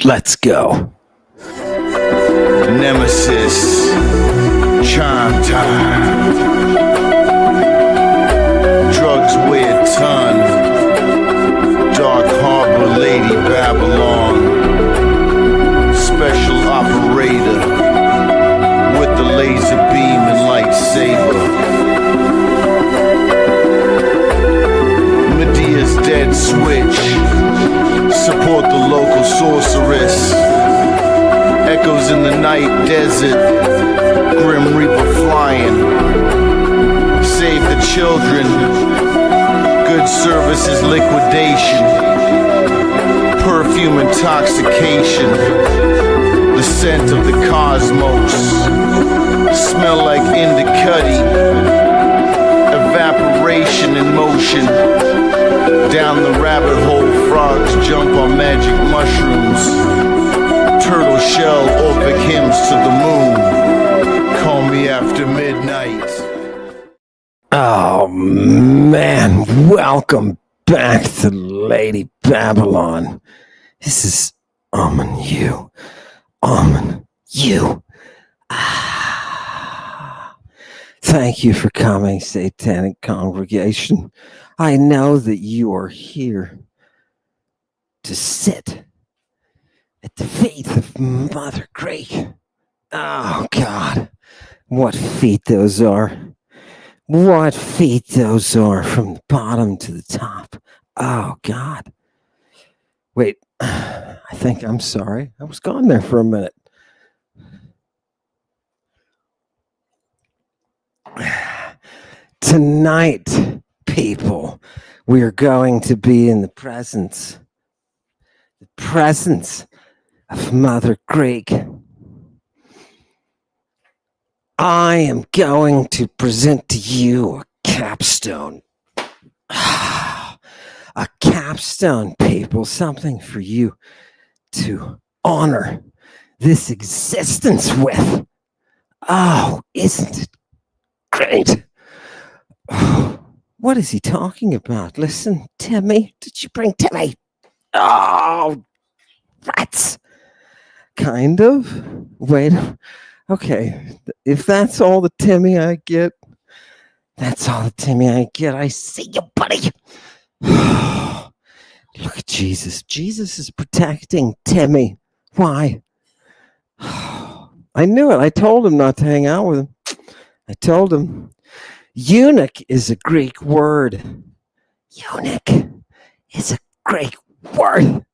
Let's go. Nemesis, chime time. Drugs weigh a ton. Dark Harbor Lady Babylon. Special operator with the laser beam and lightsaber. Medea's dead switch. Support the local sorceress. Echoes in the night desert. Grim Reaper flying. Save the children. Good services liquidation. Perfume intoxication. The scent of the cosmos. Smell like indicuddy. Evaporation in motion. Down the rabbit hole, frogs jump on magic mushrooms. Turtle shell orphic hymns to the moon. Call me after midnight. Oh man, welcome back to Lady Babylon. This is Ammon U. Ammon U. Thank you for coming, satanic congregation. I know that you are here to sit at the feet of Mother Greek. Oh, God. What feet those are. What feet those are from the bottom to the top. Oh, God. Wait, I think I'm sorry. I was gone there for a minute. Tonight, people, we are going to be in the presence of Mother Greek. I am going to present to you a capstone. A capstone, people, something for you to honor this existence with. Oh, isn't it great? Oh, what is he talking about? Listen, Timmy. Did you bring Timmy? Oh, rats. Kind of. Wait. Okay. If that's all the Timmy I get, that's all the Timmy I get. I see you, buddy. Look at Jesus. Jesus is protecting Timmy. Why? I knew it. I told him not to hang out with him. I told him. Eunuch is a Greek word. Eunuch is a Greek word.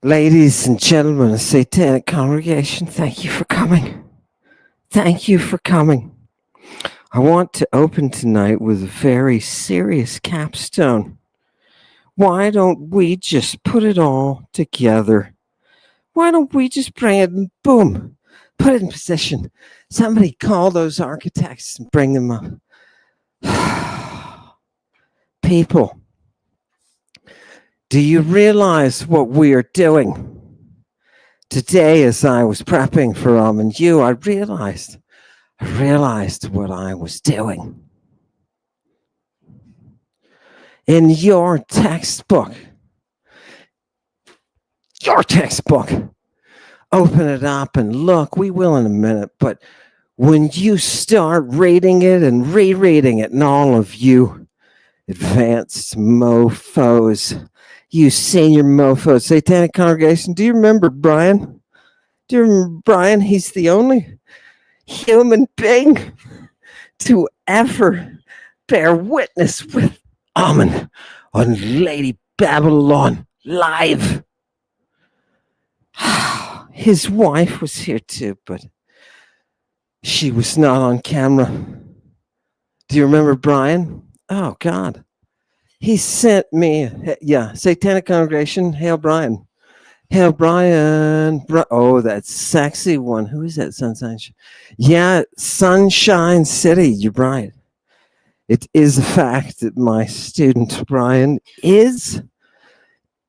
Ladies and gentlemen, a satanic congregation, thank you for coming. Thank you for coming. I want to open tonight with a very serious capstone. Why don't we just put it all together? Why don't we just bring it and boom, put it in position? Somebody call those architects and bring them up. People, do you realize what we are doing? Today, as I was prepping for Ammon U, I realized what I was doing. In your textbook, open it up and look. We will in a minute, but when you start reading it and rereading it, and all of you advanced mofos, you senior mofos, satanic congregation, do you remember Brian? Do you remember Brian? He's the only human being to ever bear witness with Ammon on Lady Babylon live. His wife was here too, but she was not on camera. Do you remember Brian? Oh, God. He sent me, satanic congregation, hail Brian. Hail Brian. Oh, that sexy one. Who is that, Sunshine? Yeah, Sunshine City. You're right. It is a fact that my student, Brian, is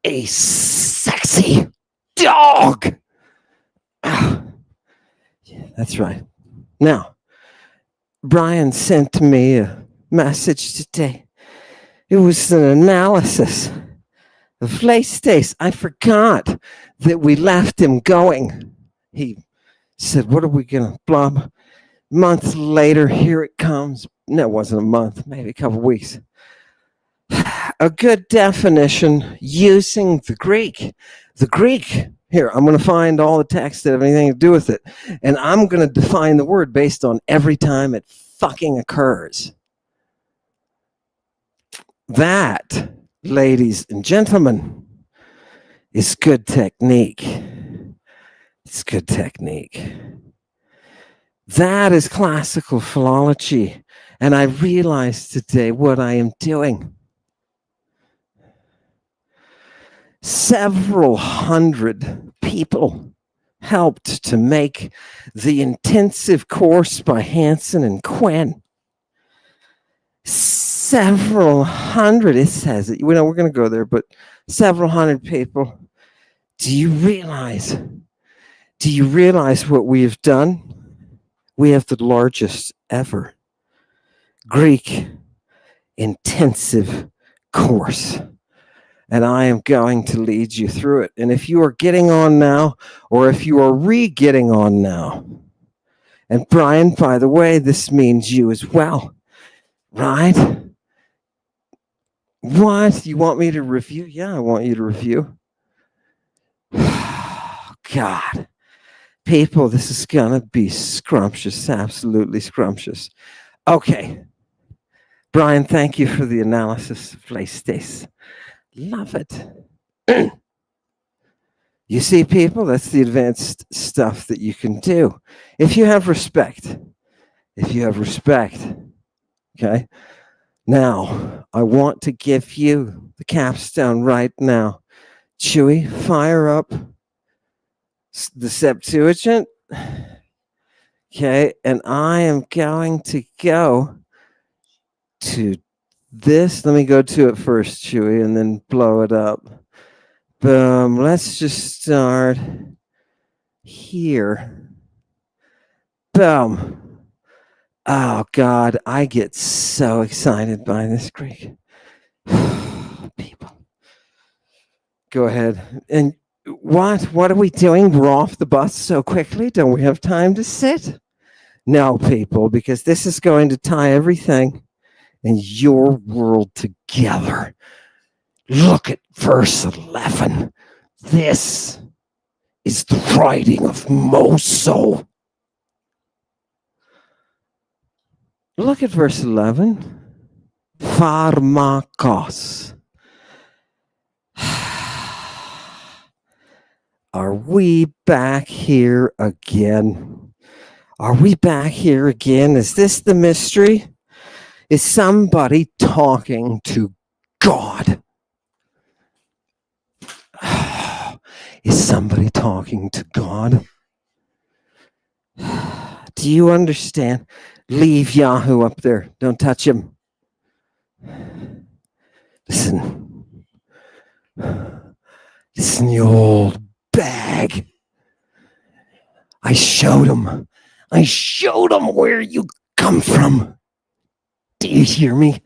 a sexy dog. Yeah, that's right. Now, Brian sent me a message today. It was an analysis The Fleistace, I forgot that we left him going. He said, what are we going to blub? Month later, here it comes. No, it wasn't a month, maybe a couple weeks. A good definition using the Greek. The Greek, here, I'm going to find all the texts that have anything to do with it. And I'm going to define the word based on every time it fucking occurs. That, ladies and gentlemen, is good technique. It's good technique. That is classical philology. And I realized today what I am doing. Several hundred people helped to make the intensive course by Hansen and Quinn. Several hundred, it says it. We're going to go there, but several hundred people. Do you realize what we have done? We have the largest ever Greek intensive course. And I am going to lead you through it. And if you are getting on now, or if you are re-getting on now, and Brian, by the way, this means you as well, right? What? You want me to review? Yeah, I want you to review. God. People, this is going to be scrumptious, absolutely scrumptious. Okay. Brian, thank you for the analysis of Fleistace. Love it. You see, people, that's the advanced stuff that you can do. If you have respect, okay? Now, I want to give you the capstone right now. Chewy, fire up the Septuagint. Okay, and I am going to go to this. Let me go to it first, Chewy, and then blow it up. Boom. Let's just start here. Boom. Oh, God, I get so excited by this Greek. People. Go ahead. And what are we doing? We're off the bus so quickly? Don't we have time to sit? No, people, because this is going to tie everything in your world together. Look at verse 11. This is the writing of Moso. Look at verse 11. Pharmakos. Are we back here again? Are we back here again? Is this the mystery? Is somebody talking to God? Is somebody talking to God? Do you understand? Leave Yahoo up there. Don't touch him. Listen. Listen, you old bag. I showed him where you come from. Do you hear me?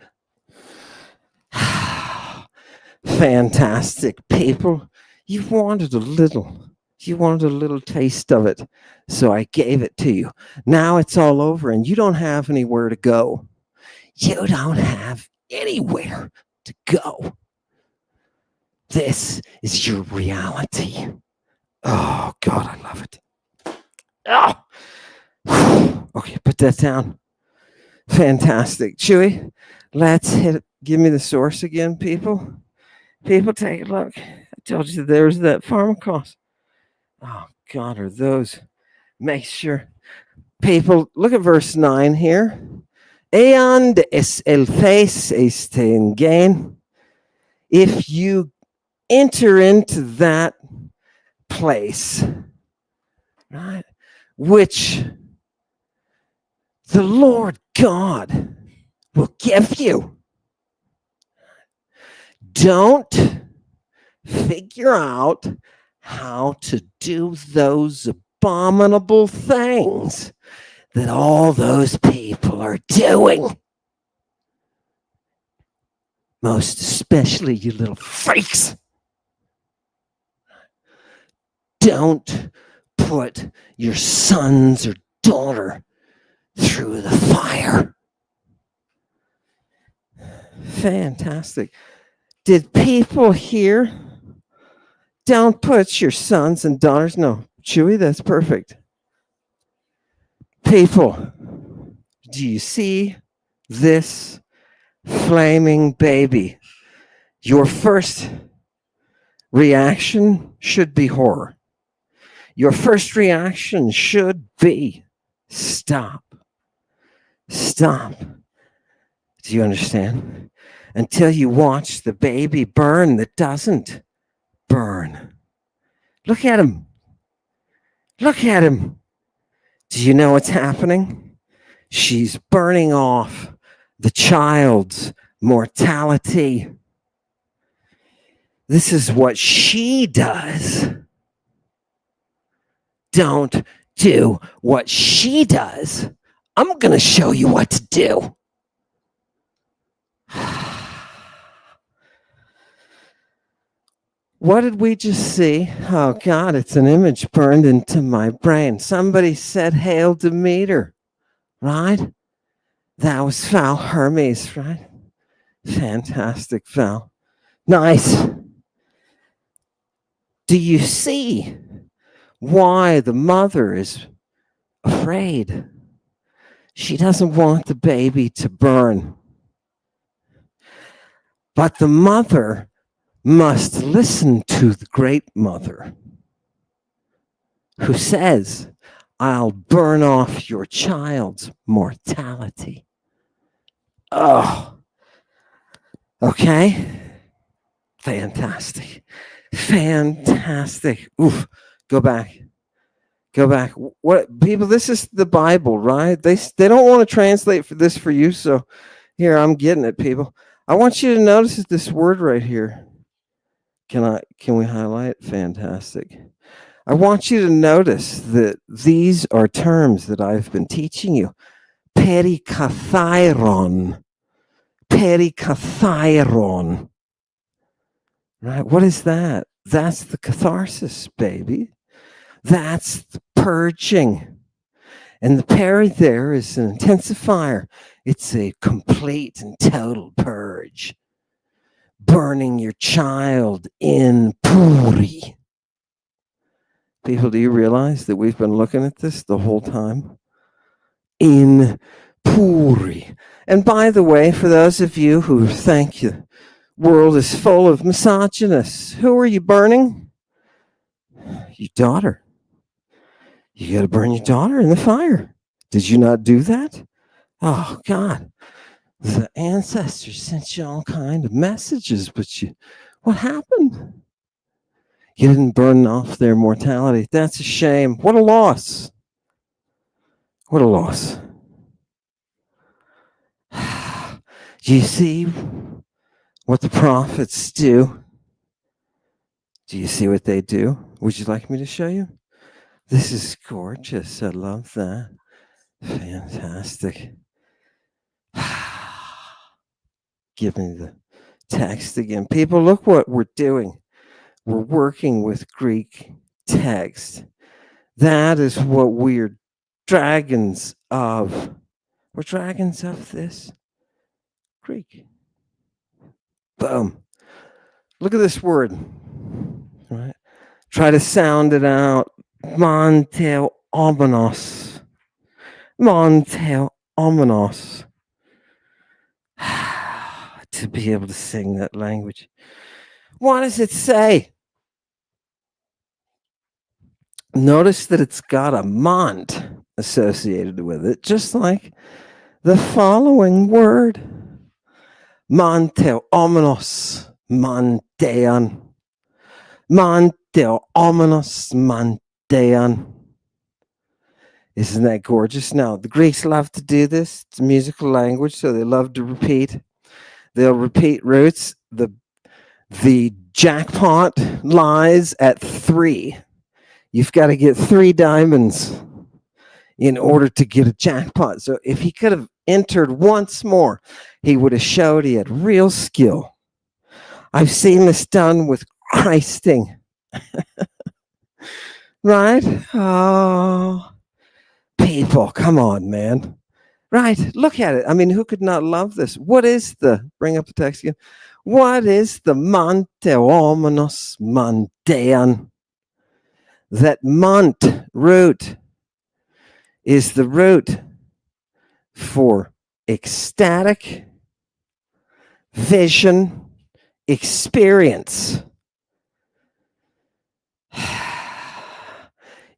Fantastic, people. You wanted a little taste of it, so I gave it to you. Now it's all over, and you don't have anywhere to go. You don't have anywhere to go. This is your reality. Oh, God, I love it. Oh. Okay, put that down. Fantastic. Chewy, let's hit it. Give me the source again, people. People, take a look. I told you there's that pharmakos. Oh, God, are those? Make sure. People, look at verse 9 here. And es el face este gain. If you enter into that place, right, which the Lord God will give you. Don't figure out how to do those abominable things that all those people are doing. Most especially you little freaks. Don't put your sons or daughter through the fire. Fantastic. Did people hear? Don't put your sons and daughters. No, Chewy, that's perfect. People, do you see this flaming baby? Your first reaction should be horror. Your first reaction should be stop. Stop. Do you understand? Until you watch the baby burn that doesn't burn. Look at him. Look at him. Do you know what's happening? She's burning off the child's mortality. This is what she does. Don't do what she does. I'm going to show you what to do. What did we just see? Oh, God, it's an image burned into my brain. Somebody said, Hail Demeter, right? That was Val Hermes, right? Fantastic, Val. Nice. Do you see why the mother is afraid? She doesn't want the baby to burn. But the mother must listen to the great mother who says, I'll burn off your child's mortality. Oh, okay. Fantastic. Fantastic. Oof. Go back. Go back. What people, this is the Bible, right? They don't want to translate for this for you. So here, I'm getting it, people. I want you to notice this word right here. Can we highlight? Fantastic. I want you to notice that these are terms that I've been teaching you. Perikathiron. Perikathiron. Right? What is that? That's the catharsis, baby. That's the purging. And the peri there is an intensifier. It's a complete and total purge. Burning your child in puri. People, do you realize that we've been looking at this the whole time? In puri. And by the way, for those of you who think the world is full of misogynists, who are you burning? Your daughter. You got to burn your daughter in the fire. Did you not do that? Oh, God. The ancestors sent you all kind of messages, but what happened? You didn't burn off their mortality. That's a shame. What a loss. What a loss. Do you see what the prophets do? Do you see what they do? Would you like me to show you? This is gorgeous. I love that. Fantastic. Give me the text again. People, look what we're doing. We're working with Greek text. That is what we're dragons of. We're dragons of this Greek. Boom. Look at this word. Right? Try to sound it out. Montel omenos. Montel omenos. To be able to sing that language. What does it say? Notice that it's got a mont associated with it, just like the following word. Montel omenos mantean. Montel omenos mantean. Isn't that gorgeous? Now, the Greeks love to do this. It's a musical language, so they love to repeat. They'll repeat roots. The jackpot lies at 3. You've got to get 3 diamonds in order to get a jackpot. So if he could have entered once more, he would have showed he had real skill. I've seen this done with Christing. right? Oh, people, come on, man. Right, look at it. I mean, who could not love this? What is bring up the text again. What is the Monte Ominous Mondean? That mont root is the root for ecstatic vision experience.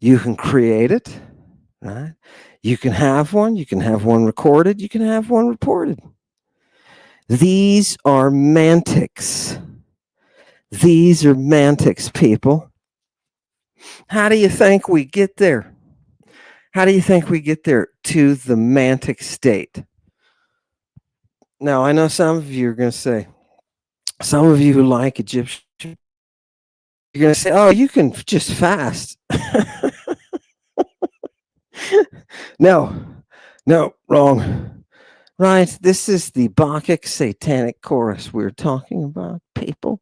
You can create it, right? You can have one recorded, you can have one reported. These are mantics. These are mantics, people. How do you think we get there? How do you think we get there to the mantic state? Now, I know some of you are going to say, some of you who like Egyptian, you're going to say, oh, you can just fast. No, wrong. Right, this is the Bacchic satanic chorus we're talking about, people.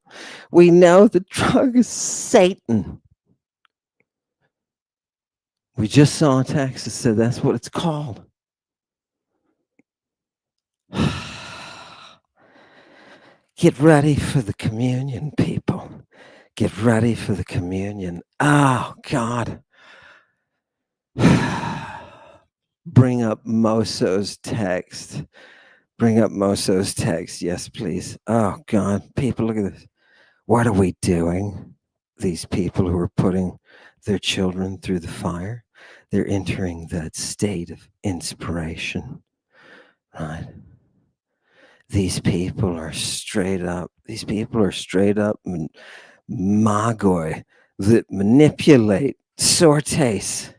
We know the drug is Satan. We just saw a text that said that's what it's called. Get ready for the communion, people. Get ready for the communion. Oh, God. Bring up Moso's text. Bring up Moso's text. Yes, please. Oh, God. People, look at this. What are we doing? These people who are putting their children through the fire, they're entering that state of inspiration, right? These people are straight up magoi that manipulate sortes,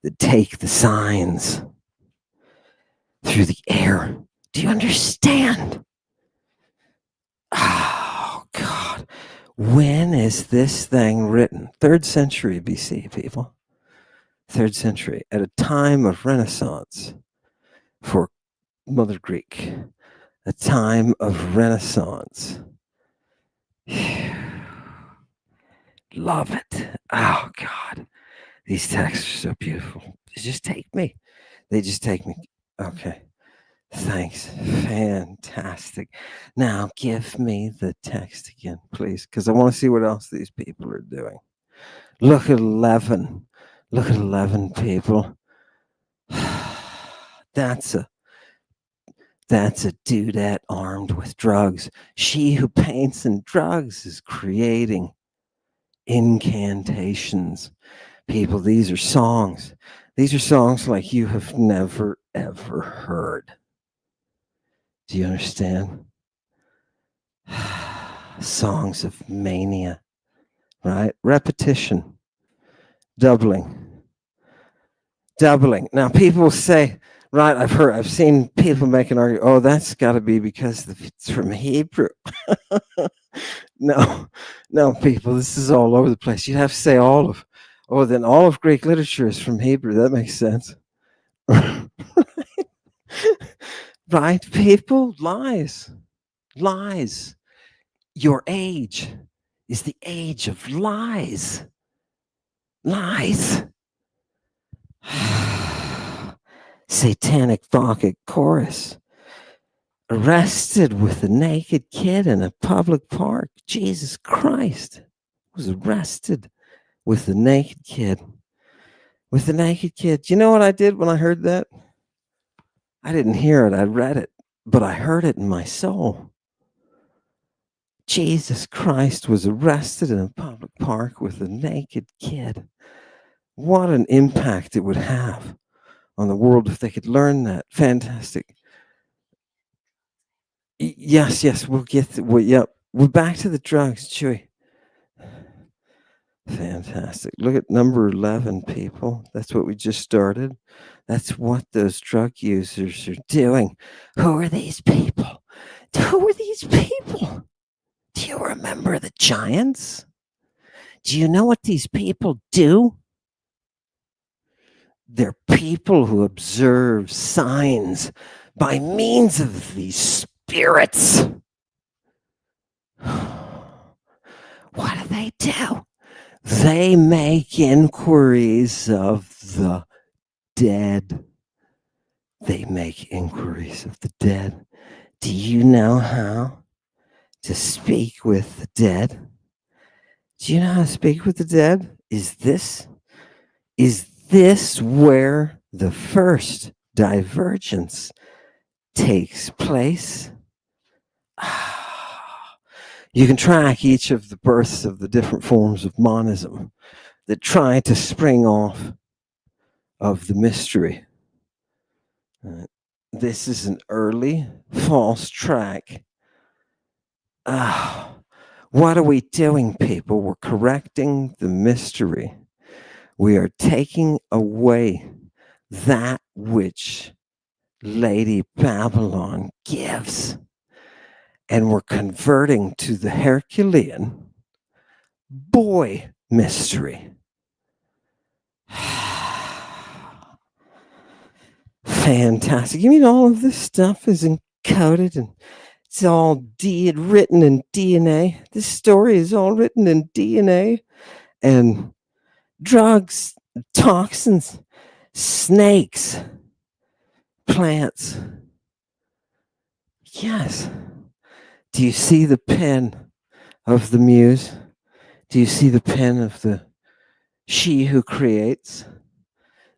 that take the signs through the air. Do you understand? Oh, God. When is this thing written? 3rd century BC, people. 3rd century, at a time of Renaissance for Mother Greek. A time of Renaissance. Love it. Oh, God. These texts are so beautiful. They just take me. Okay. Thanks. Fantastic. Now give me the text again, please, because I want to see what else these people are doing. Look at 11. Look at 11, people. That's a dudette armed with drugs. She who paints in drugs is creating incantations. People, these are songs. These are songs like you have never, ever heard. Do you understand? Songs of mania, right? Repetition, doubling. Now, people say, right, I've seen people make an argument, oh, that's got to be because it's from Hebrew. No, people, this is all over the place. You have to say then all of Greek literature is from Hebrew. That makes sense. Right, people? Lies. Your age is the age of lies. Satanic Bacchic chorus. Arrested with a naked kid in a public park. Jesus Christ. Was arrested with a naked kid. Do you know what I did when I heard that? I didn't hear it. I read it. But I heard it in my soul. Jesus Christ was arrested in a public park with a naked kid. What an impact it would have on the world if they could learn that. Fantastic. Yes, we'll get we're back to the drugs, Chewy. Fantastic. Look at number 11, people. That's what we just started. That's what those drug users are doing. Who are these people? Do you remember the giants? Do you know what these people do? They're people who observe signs by means of these spirits. What do? They make inquiries of the dead. They make inquiries of the dead. Do you know how to speak with the dead? Do you know how to speak with the dead? Is this where the first divergence takes place? You can track each of the births of the different forms of monism that try to spring off of the mystery. This is an early false track. What are we doing, people? We're correcting the mystery. We are taking away that which Lady Babylon gives, and we're converting to the Herculean boy mystery. Fantastic. You mean all of this stuff is encoded and it's all written in DNA? This story is all written in DNA and drugs, toxins, snakes, plants. Yes. Do you see the pen of the muse? Do you see the pen of the she who creates?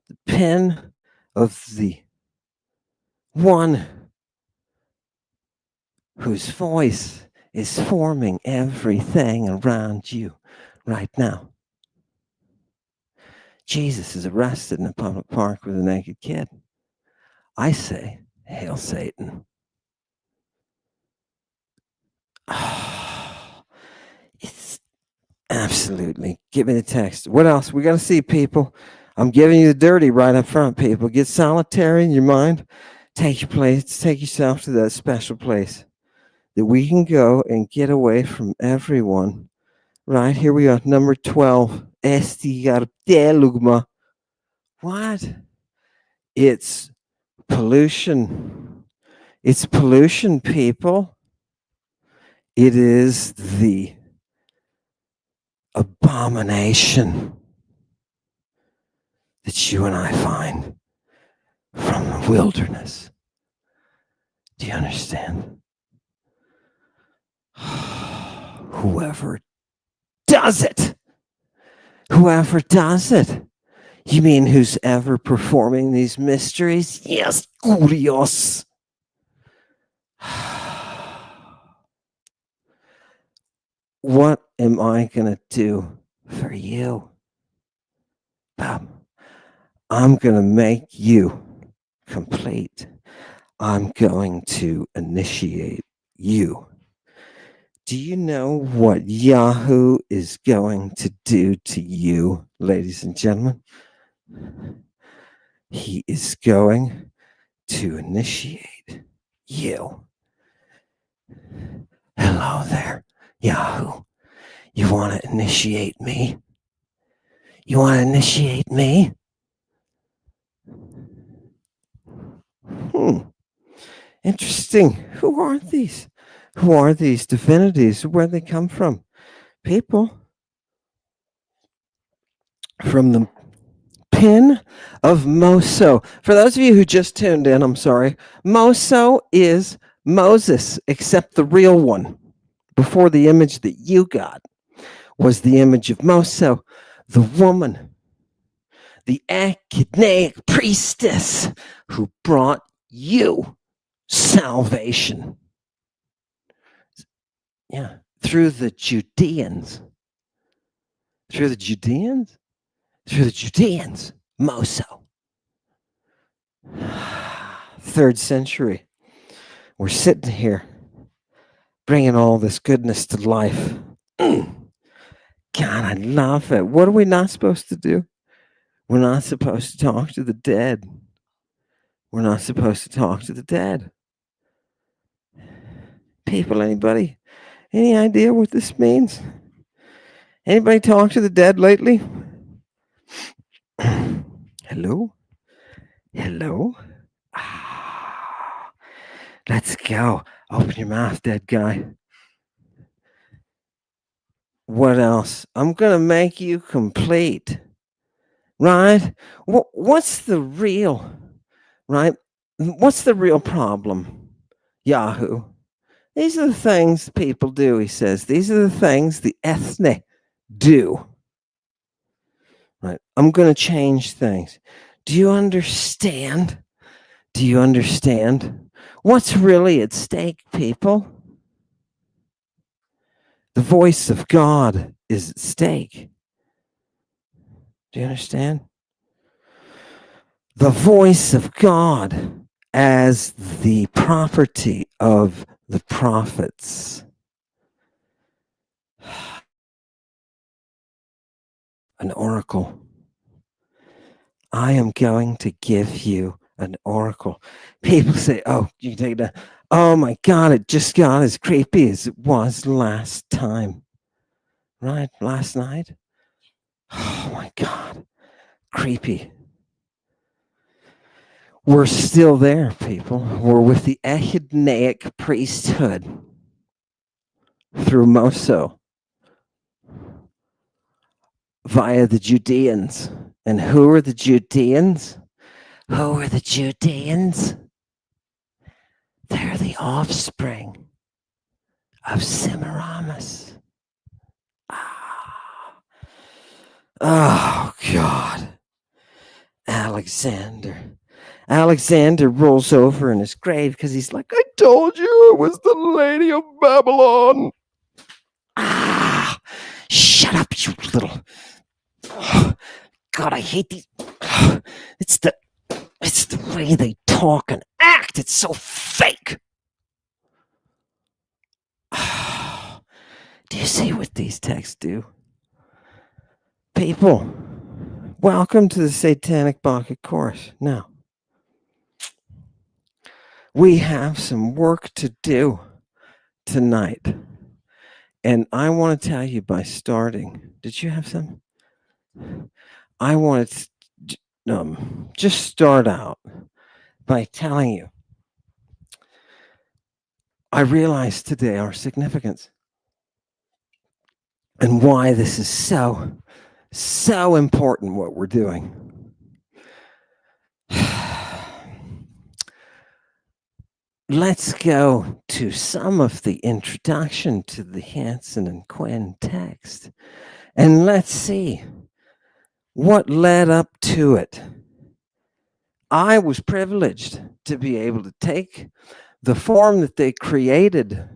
The pen of the one whose voice is forming everything around you right now. Jesus is arrested in a public park with a naked kid. I say, hail Satan. It's absolutely. Give me the text. What else? We got to see, people. I'm giving you the dirty right up front, people. Get solitary in your mind. Take your place. Take yourself to that special place that we can go and get away from everyone. Right, here we are, number 12. Esti gartelugma. What? It's pollution. It's pollution, people. It is the abomination that you and I find from the wilderness. Do you understand? Whoever does it. Whoever does it. You mean who's ever performing these mysteries? Yes, curios. What am I going to do for you? Bob, I'm going to make you complete. I'm going to initiate you. Do you know what Yahoo is going to do to you, ladies and gentlemen? He is going to initiate you. Hello there, Yahoo. You want to initiate me? You want to initiate me? Interesting. Who are these? Who are these divinities? Where they come from? People from the pen of Moso. For those of you who just tuned in, I'm sorry. Moso is Moses, except the real one. Before the image that you got was the image of Moso, the woman, the echidnaic priestess who brought you salvation. Yeah, through the Judeans. Through the Judeans? Through the Judeans. Moso. 3rd century. We're sitting here bringing all this goodness to life. God, I love it. What are we not supposed to do? We're not supposed to talk to the dead. We're not supposed to talk to the dead. People, anybody? Any idea what this means? Anybody talk to the dead lately? Hello? Hello? Let's go. Open your mouth, dead guy. What else? I'm going to make you complete. Right? What's the real, right? What's the real problem? Yahoo. These are the things people do, he says. These are the things the ethnic do. Right? I'm going to change things. Do you understand? Do you understand? What's really at stake, people? The voice of God is at stake. Do you understand? The voice of God as the property of the prophets. An oracle. I am going to give you an oracle. People say, oh, you take that. Oh my God, it just got as creepy as it was last time. Right? Last night? Oh my God. Creepy. We're still there, people. We're with the Echidnaic priesthood through Moso via the Judeans. And who are the Judeans? Who are the Judeans? They're the offspring of Semiramis. Oh, God. Alexander rolls over in his grave because he's like, I told you it was the Lady of Babylon. Shut up, you little. God, I hate these. It's the way they talk and act. It's so fake. Do you see what these texts do? People, welcome to the Satanic Bucket Course. Now, we have some work to do tonight. And I want to tell you by starting. Did you have some? I want to just start out by telling you. I realized today our significance and why this is so important what we're doing. Let's go to some of the introduction to the Hansen and Quinn text, and let's see what led up to it. I was privileged to be able to take the form that they created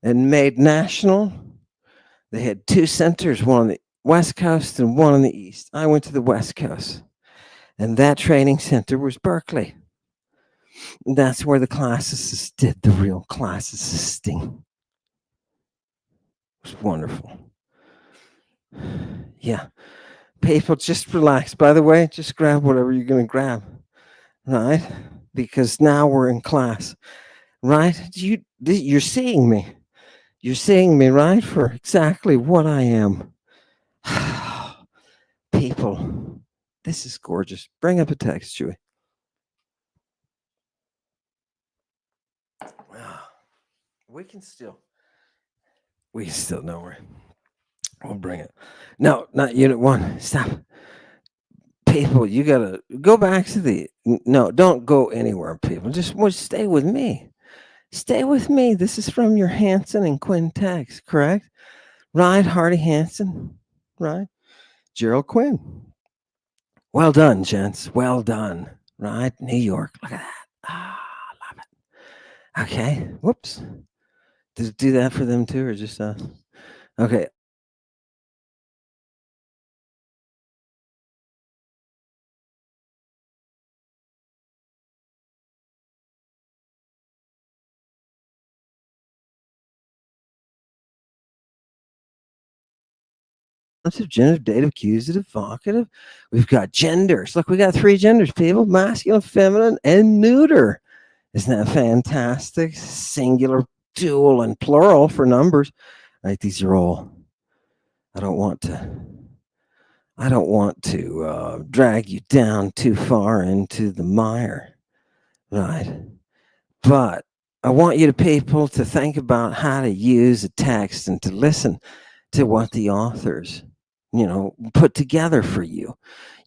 and made national. They had two centers, one on the West Coast and one on the East. I went to the West Coast, and that training center was Berkeley. That's where the classicists did the real classicisting. It was wonderful. Yeah. People, just relax. By the way, just grab whatever you're going to grab, right? Because now we're in class, right? You're seeing me. You're seeing me, right? For exactly what I am. People, this is gorgeous. Bring up a text, Chewy. We can still know where. We'll bring it. No, not unit one. Stop. People, you gotta go back to the. No, don't go anywhere, people. Just stay with me. Stay with me. This is from your Hansen and Quinn text, correct? Right, Hardy Hansen, right? Gerald Quinn. Well done, gents. Well done. Right, New York. Look at that. Love it. Okay. Whoops. Does it do that for them too, or just us? Okay. Genitive, dative, accusative, vocative. We've got genders. Look, we got three genders, people: masculine, feminine, and neuter. Isn't that fantastic? Singular, dual, and plural for numbers. Right? These are all. I don't want to drag you down too far into the mire, right? But I want you people to think about how to use a text and to listen to what the authors, put together for you.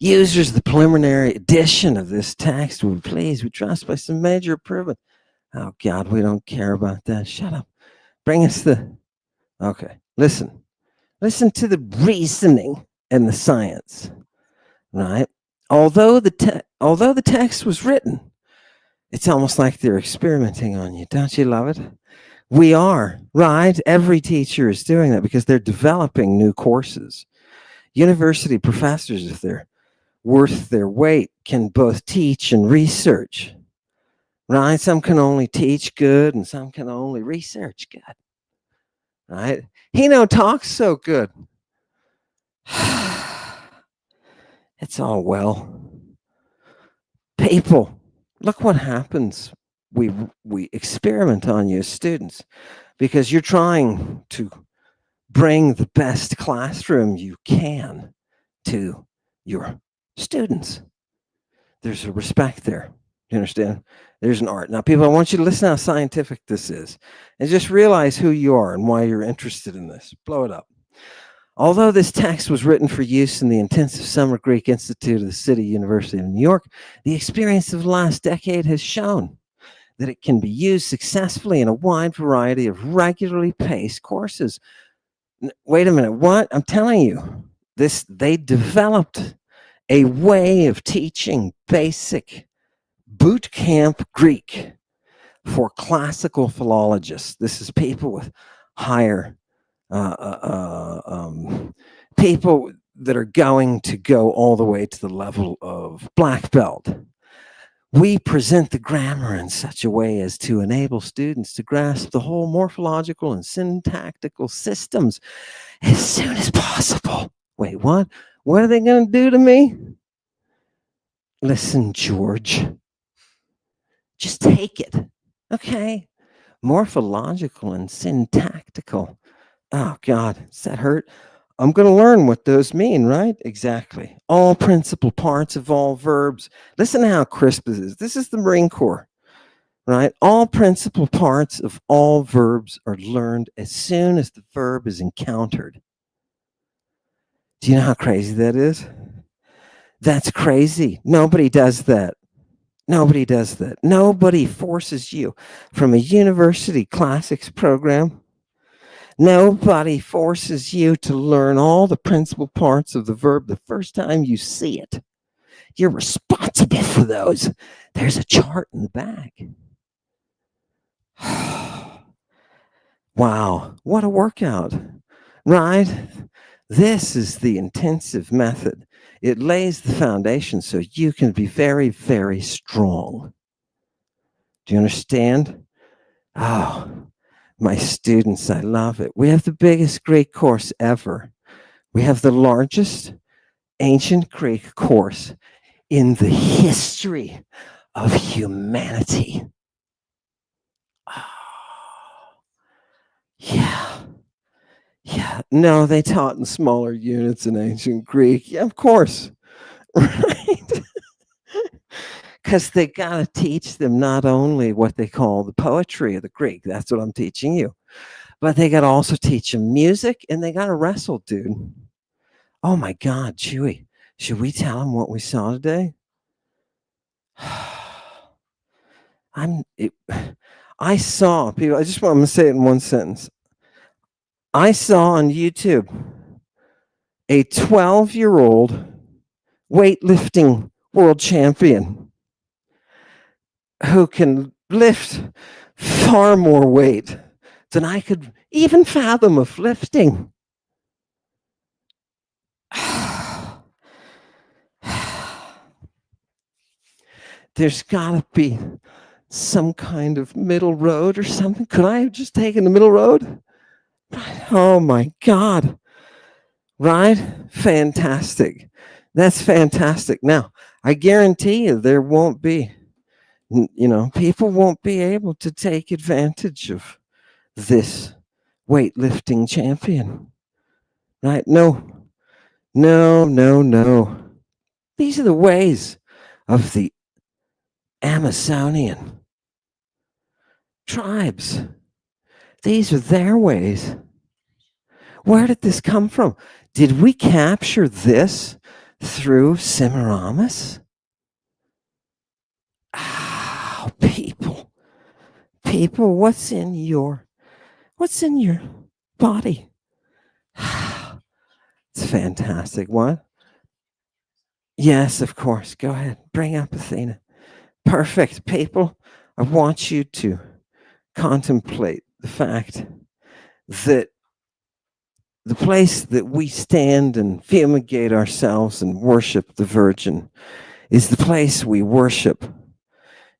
Users, the preliminary edition of this text would please, we trust by some major improvement. Oh God, we don't care about that. Shut up. Bring us okay. Listen to the reasoning and the science, right? Although the text was written, it's almost like they're experimenting on you. Don't you love it? We are, right? Every teacher is doing that because they're developing new courses. University professors, if they're worth their weight, can both teach and research, right? Some can only teach good and some can only research good, right? He talks so good. It's all well. People, look what happens. We experiment on you as students because you're trying to bring the best classroom you can to your students. There's a respect there. You understand? There's an art. Now, people, I want you to listen how scientific this is and just realize who you are and why you're interested in this. Blow it up. Although this text was written for use in the intensive summer Greek Institute of the City University of New York, the experience of the last decade has shown that it can be used successfully in a wide variety of regularly paced courses. Wait a minute, what? I'm telling you, they developed a way of teaching basic boot camp Greek for classical philologists. This is people with higher people that are going to go all the way to the level of black belt. We present the grammar in such a way as to enable students to grasp the whole morphological and syntactical systems as soon as possible. Wait, what? What are they going to do to me? Listen, George. Just take it, okay? Morphological and syntactical. Oh, God, does that hurt? I'm going to learn what those mean, right? Exactly. All principal parts of all verbs. Listen to how crisp this is. This is the Marine Corps, right? All principal parts of all verbs are learned as soon as the verb is encountered. Do you know how crazy that is? That's crazy. Nobody does that. Nobody does that. Nobody forces you from a university classics program. Nobody forces you to learn all the principal parts of the verb the first time you see it. You're responsible for those. There's a chart in the back. Wow, what a workout, right? This is the intensive method. It lays the foundation so you can be very, very strong. Do you understand? Oh, my students, I love it. We have the biggest Greek course ever. We have the largest ancient Greek course in the history of humanity. Oh, yeah. Yeah. No, they taught in smaller units in ancient Greek. Yeah, of course. Right? Because they got to teach them not only what they call the poetry of the Greek, that's what I'm teaching you, but they got to also teach them music and they got to wrestle, dude. Oh my God, Chewy, should we tell them what we saw today? I saw people, I just want to say it in one sentence. I saw on YouTube a 12-year-old weightlifting world champion who can lift far more weight than I could even fathom of lifting. There's got to be some kind of middle road or something. Could I have just taken the middle road? Oh my God. Right? Fantastic. That's fantastic. Now, I guarantee you there won't be, people won't be able to take advantage of this weightlifting champion. Right? No. These are the ways of the Amazonian tribes. These are their ways. Where did this come from? Did we capture this through Semiramis? Oh, people, what's in your body? It's fantastic. What? Yes, of course. Go ahead. Bring up Athena. Perfect. People, I want you to contemplate the fact that the place that we stand and fumigate ourselves and worship the Virgin is the place we worship.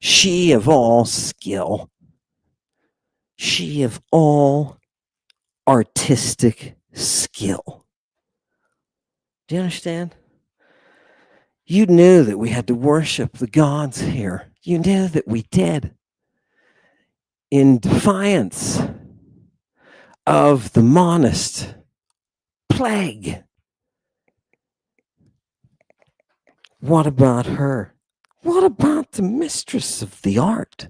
She of all skill, she of all artistic skill. Do you understand? You knew that we had to worship the gods here. You knew that we did. In defiance of the monist plague. What about her? What about the mistress of the art?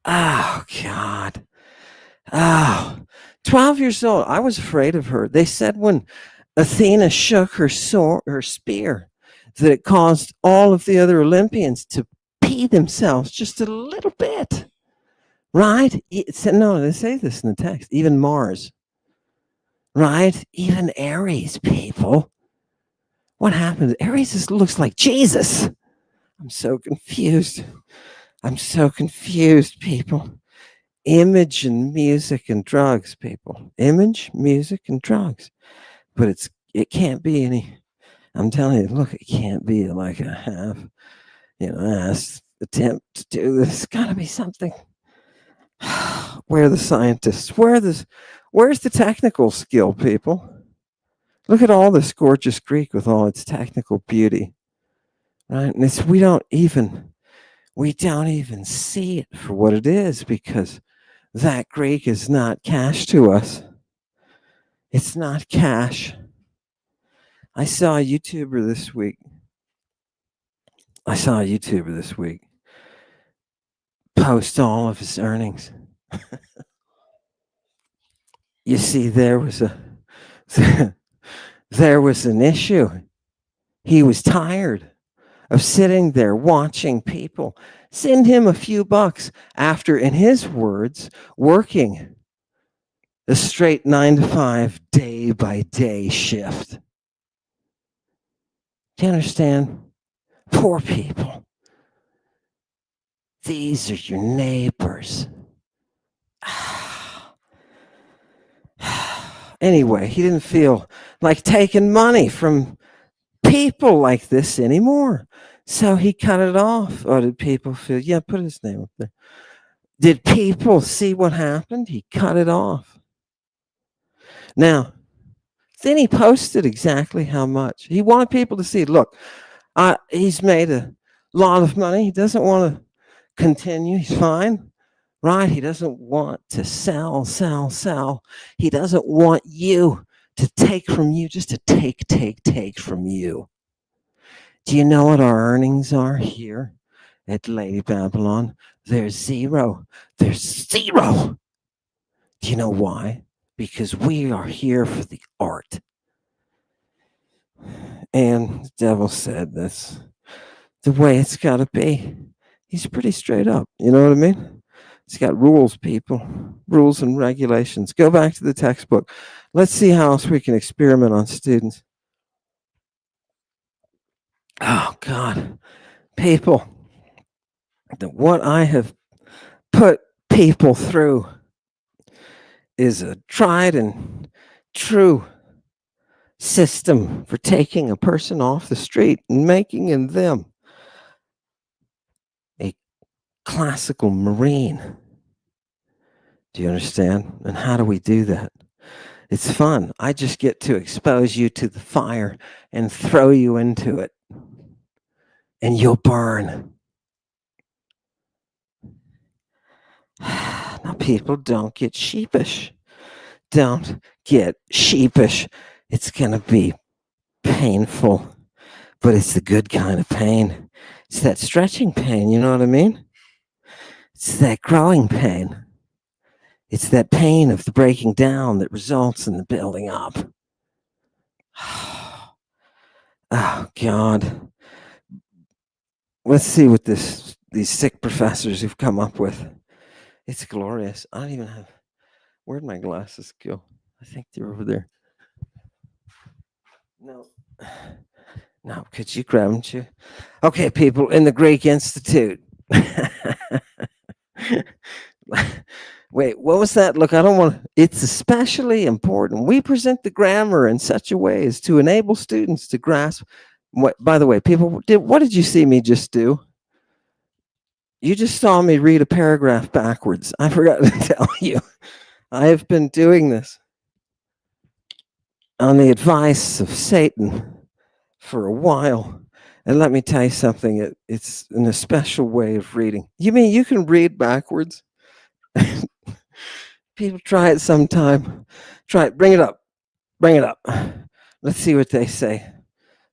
Oh, God. Oh, 12 years old. I was afraid of her. They said when Athena shook her spear that it caused all of the other Olympians to pee themselves just a little bit. Right? No, they say this in the text. Even Mars. Right? Even Ares, people. What happened? Ares just looks like Jesus. I'm so confused. People. Image and music and drugs, people. Image, music, and drugs. But it can't be any. I'm telling you, look, it can't be like a half, ass attempt to do this. It's got to be something. Where are the scientists? Where's the technical skill, people? Look at all this gorgeous Greek with all its technical beauty, right? And we don't even see it for what it is because that Greek is not cash to us. It's not cash. I saw a YouTuber this week post all of his earnings. You see, there was an issue. He was tired of sitting there watching people send him a few bucks after, in his words, working a straight 9 to 5 day by day shift. Do you understand? Poor people. These are your neighbors. Anyway, he didn't feel like taking money from people like this anymore. So he cut it off. Or did people feel? Yeah, put his name up there. Did people see what happened? He cut it off. Now, then he posted exactly how much. He wanted people to see, look, he's made a lot of money. He doesn't want to continue. He's fine, right? He doesn't want to sell. He doesn't want you to take from you, just to take from you. Do you know what our earnings are here at Lady Babylon? There's zero. There's zero. Do you know why? Because we are here for the art. And the devil said that's the way it's got to be. He's pretty straight up. You know what I mean? It's got rules, people. Rules and regulations. Go back to the textbook. Let's see how else we can experiment on students. Oh, God. People. What I have put people through is a tried and true system for taking a person off the street and making in them a classical Marine. Do you understand? And how do we do that? It's fun. I just get to expose you to the fire and throw you into it, and you'll burn. Now, people, don't get sheepish. Don't get sheepish. It's going to be painful, but it's the good kind of pain. It's that stretching pain, you know what I mean? It's that growing pain. It's that pain of the breaking down that results in the building up. Oh, God. Let's see what these sick professors have come up with. It's glorious. I don't even have. Where'd my glasses go? I think they're over there. No. No, could you grab them too? Okay, people, in the Greek Institute. Wait, what was that? Look, I don't want to. It's especially important. We present the grammar in such a way as to enable students to grasp. What, by the way, people, what did you see me just do? You just saw me read a paragraph backwards. I forgot to tell you. I have been doing this on the advice of Satan for a while. And let me tell you something, it's an especial way of reading. You mean you can read backwards? People try it sometime. Try it. Bring it up. Bring it up. Let's see what they say.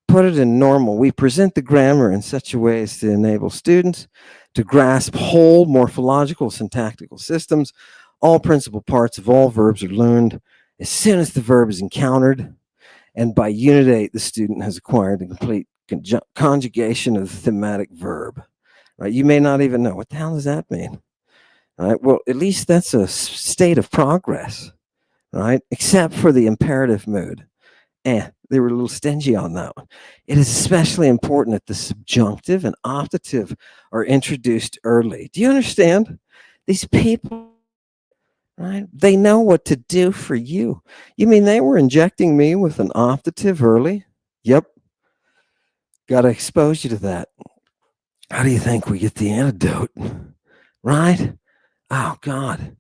Put it in normal. We present the grammar in such a way as to enable students to grasp whole morphological syntactical systems. All principal parts of all verbs are learned as soon as the verb is encountered. And by Unit 8, the student has acquired the complete conjugation of the thematic verb. Right? You may not even know. What the hell does that mean? Right? Well, at least that's a state of progress, right? Except for the imperative mood. They were a little stingy on that one. It is especially important that the subjunctive and optative are introduced early. Do you understand? These people, right? They know what to do for you. You mean they were injecting me with an optative early? Yep. Got to expose you to that. How do you think we get the antidote? Right? Oh, God.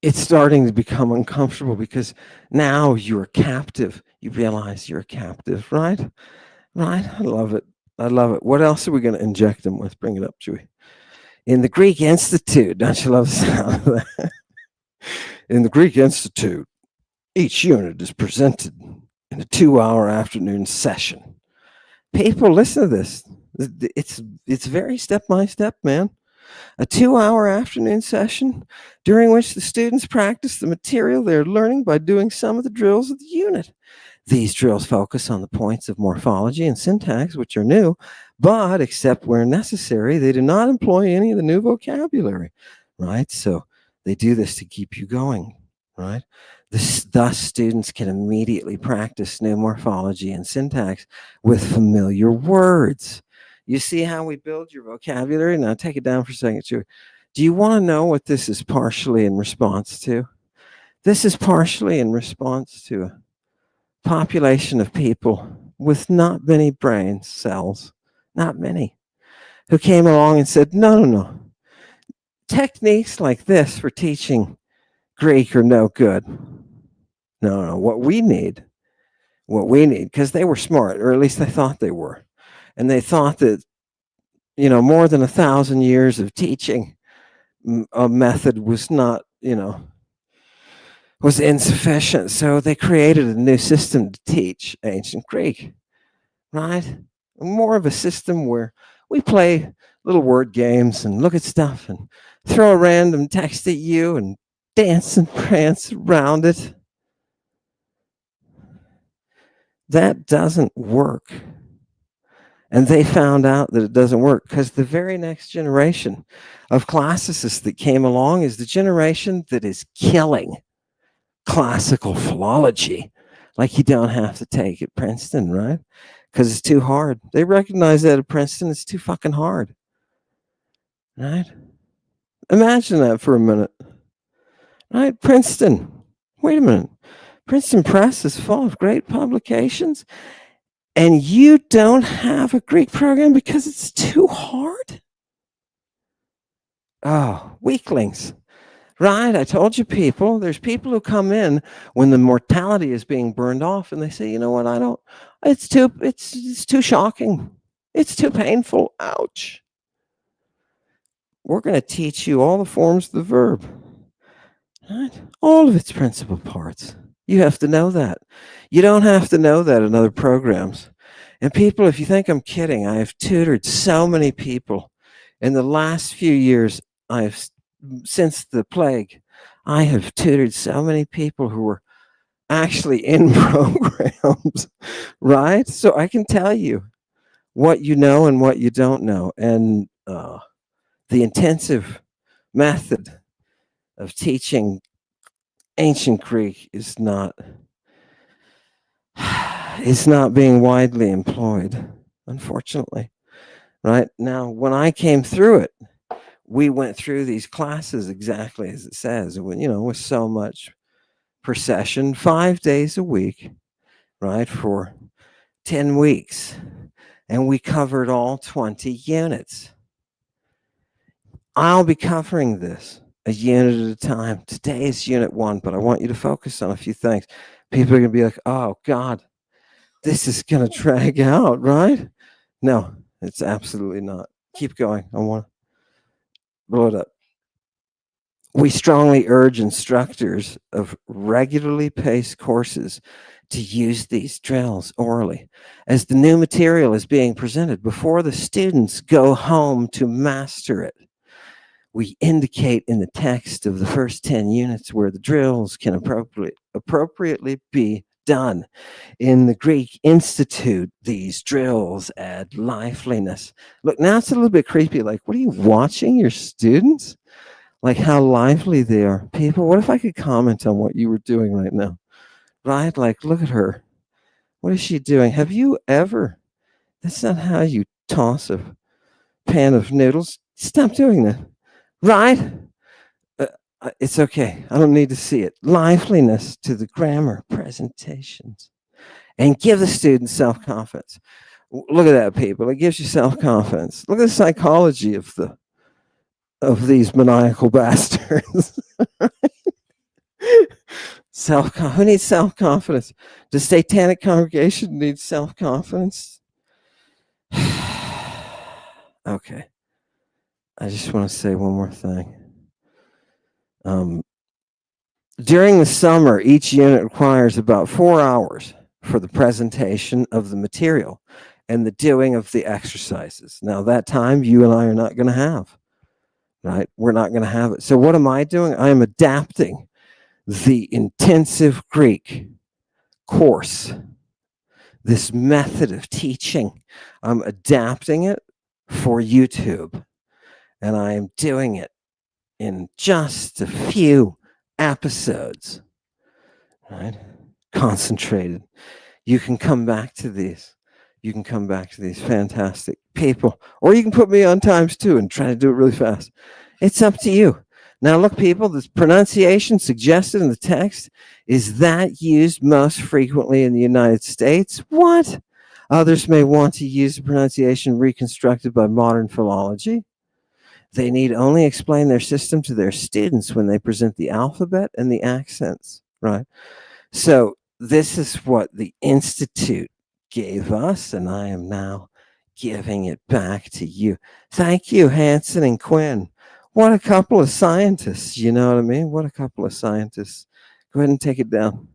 It's starting to become uncomfortable because now you're captive. You realize you're a captive, right? Right? I love it. I love it. What else are we going to inject them with? Bring it up, Chewy. In the Greek Institute, don't you love the sound of that? In the Greek Institute, each unit is presented in a 2-hour afternoon session. People, listen to this. It's very step by step, man. A 2-hour afternoon session during which the students practice the material they're learning by doing some of the drills of the unit. These drills focus on the points of morphology and syntax, which are new, but except where necessary, they do not employ any of the new vocabulary, right? So they do this to keep you going, right? Thus, students can immediately practice new morphology and syntax with familiar words. You see how we build your vocabulary? Now take it down for a second, Chewy. Do you want to know what this is partially in response to? This is partially in response to a population of people with not many brain cells, not many, who came along and said, no. Techniques like this for teaching Greek are no good. No, what we need, because they were smart, or at least they thought they were. And they thought that, more than 1,000 years of teaching a method was not, was insufficient. So they created a new system to teach ancient Greek, right? More of a system where we play little word games and look at stuff and throw a random text at you and dance and prance around it. That doesn't work. And they found out that it doesn't work because the very next generation of classicists that came along is the generation that is killing classical philology. Like you don't have to take at Princeton, right? Because it's too hard. They recognize that at Princeton, it's too fucking hard. Right? Imagine that for a minute. Right? Princeton. Wait a minute. Princeton Press is full of great publications, and you don't have a Greek program because it's too hard? Oh, weaklings. Right? I told you people, there's people who come in when the mortality is being burned off and they say, you know what, it's too shocking. It's too painful. Ouch. We're going to teach you all the forms of the verb. Right? All of its principal parts. You have to know that. You don't have to know that in other programs. And people, if you think I'm kidding, I have tutored so many people. In the last few years, I've since the plague, I have tutored so many people who were actually in programs, right? So I can tell you what you know and what you don't know. And the intensive method of teaching ancient Greek is not being widely employed, unfortunately. Right now, when I came through it, we went through these classes exactly as it says, with so much procession, 5 days a week, right, for 10 weeks. And we covered all 20 units. I'll be covering this a unit at a time. Today is unit 1, but I want you to focus on a few things. People are going to be like, oh, God, this is going to drag out, right? No, it's absolutely not. Keep going. I want to blow it up. We strongly urge instructors of regularly paced courses to use these drills orally as the new material is being presented before the students go home to master it. We indicate in the text of the first 10 units where the drills can appropriately be done. In the Greek Institute, these drills add liveliness. Look, now it's a little bit creepy. Like, what are you watching your students? Like how lively they are. People, what if I could comment on what you were doing right now? Right? Like, look at her. What is she doing? Have you ever? That's not how you toss a pan of noodles. Stop doing that. Right? It's okay. I don't need to see it. Liveliness to the grammar presentations. And give the students self-confidence. Look at that, people. It gives you self-confidence. Look at the psychology of these maniacal bastards. Who needs self-confidence? The satanic congregation needs self-confidence. Okay. I just want to say one more thing. During the summer, each unit requires about 4 hours for the presentation of the material and the doing of the exercises. Now, that time you and I are not going to have, right? We're not going to have it. So what am I doing? I am adapting the intensive Greek course, this method of teaching. I'm adapting it for YouTube, and I am doing it in just a few episodes, right? Concentrated. You can come back to these. You can come back to these fantastic people, or you can put me on times 2 and try to do it really fast. It's up to you. Now, look, people, the pronunciation suggested in the text is that used most frequently in the United States. What? Others may want to use the pronunciation reconstructed by modern philology. They need only explain their system to their students when they present the alphabet and the accents, right? So this is what the Institute gave us, and I am now giving it back to you. Thank you, Hansen and Quinn. What a couple of scientists, you know what I mean? What a couple of scientists. Go ahead and take it down.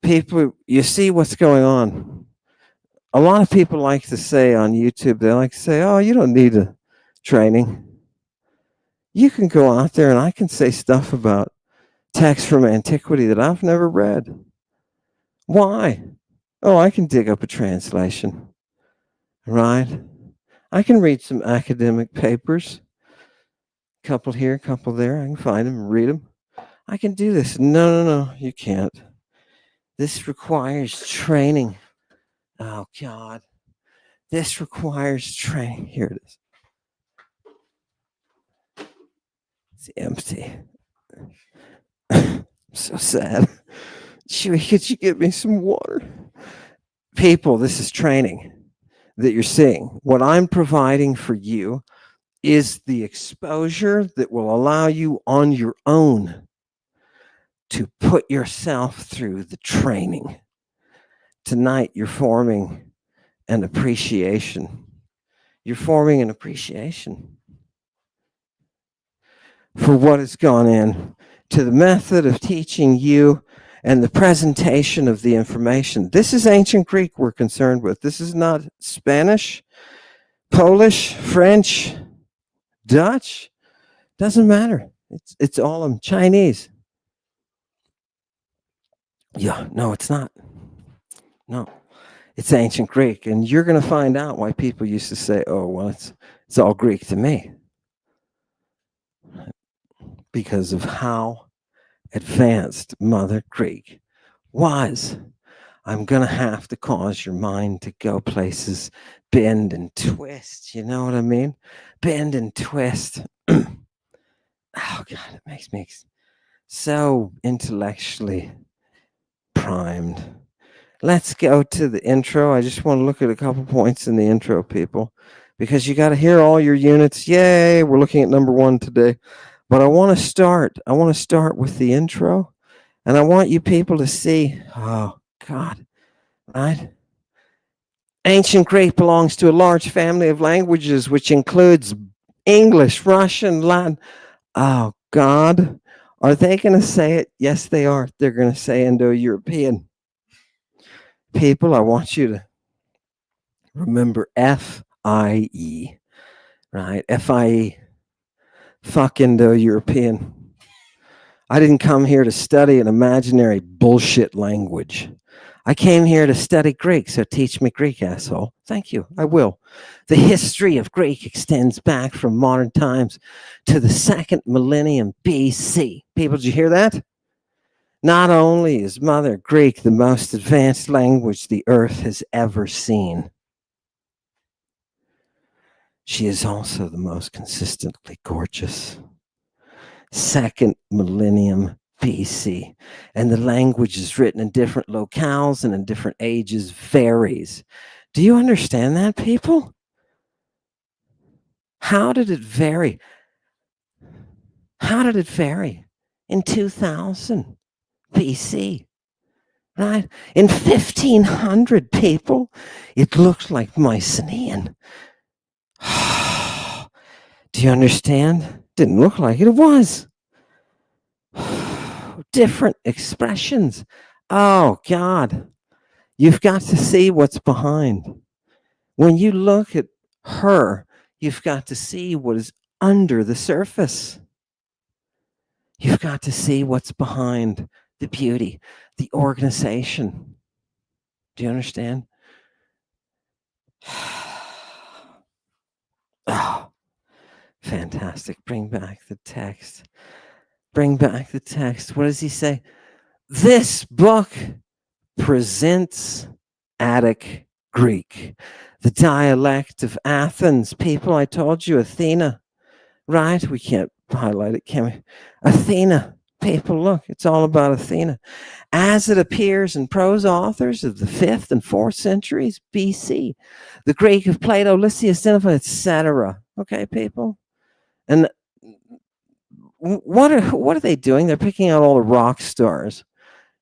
People, you see what's going on. A lot of people like to say on YouTube, they like to say, oh, you don't need a training. You can go out there and I can say stuff about texts from antiquity that I've never read. Why? Oh, I can dig up a translation, right? I can read some academic papers. Couple here, couple there. I can find them, read them. I can do this. No, you can't. This requires training. Oh, God. This requires training. Here it is. It's empty. I'm so sad. Chewy, could you get me some water? People, this is training that you're seeing. What I'm providing for you is the exposure that will allow you on your own to put yourself through the training. Tonight, you're forming an appreciation. You're forming an appreciation for what has gone in to the method of teaching you and the presentation of the information. This is ancient Greek we're concerned with. This is not Spanish, Polish, French, Dutch. Doesn't matter. It's all in Chinese. Yeah, no, it's not. No, it's ancient Greek, and you're going to find out why people used to say, "Oh, well, it's all Greek to me," because of how advanced Mother Greek was. I'm going to have to cause your mind to go places, bend and twist. You know what I mean? Bend and twist. Oh, God, it makes me so intellectually primed. Let's go to the intro. I just want to look at a couple points in the intro, people, because you got to hear all your units. Yay, we're looking at number 1 today. But I want to start with the intro, and I want you people to see, oh, God, right? Ancient Greek belongs to a large family of languages, which includes English, Russian, Latin. Oh, God. Are they going to say it? Yes, they are. They're going to say Indo-European. People, I want you to remember F-I-E, right? F-I-E. Fuck Indo-European. I didn't come here to study an imaginary bullshit language. I came here to study Greek, so teach me Greek, asshole. Thank you, I will. The history of Greek extends back from modern times to the 2nd millennium BC. People, did you hear that? Not only is Mother Greek the most advanced language the earth has ever seen, she is also the most consistently gorgeous. 2nd millennium BC. And the language is written in different locales and in different ages varies. Do you understand that, people? How did it vary? How did it vary in 2000 BC? Right? In 1500, people, it looked like Mycenaean. Do you understand? Didn't look like it. It was. Different expressions. Oh, God. You've got to see what's behind. When you look at her, you've got to see what is under the surface. You've got to see what's behind the beauty, the organization. Do you understand? Oh, fantastic. Bring back the text. Bring back the text. What does he say? This book presents Attic Greek, the dialect of Athens. People, I told you, Athena, right? We can't highlight it, can we? Athena. People, look, it's all about Athena. As it appears in prose authors of the 5th and 4th centuries BC, the Greek of Plato, Lysias, Xenophon, etc. Okay, people? And what are they doing? They're picking out all the rock stars,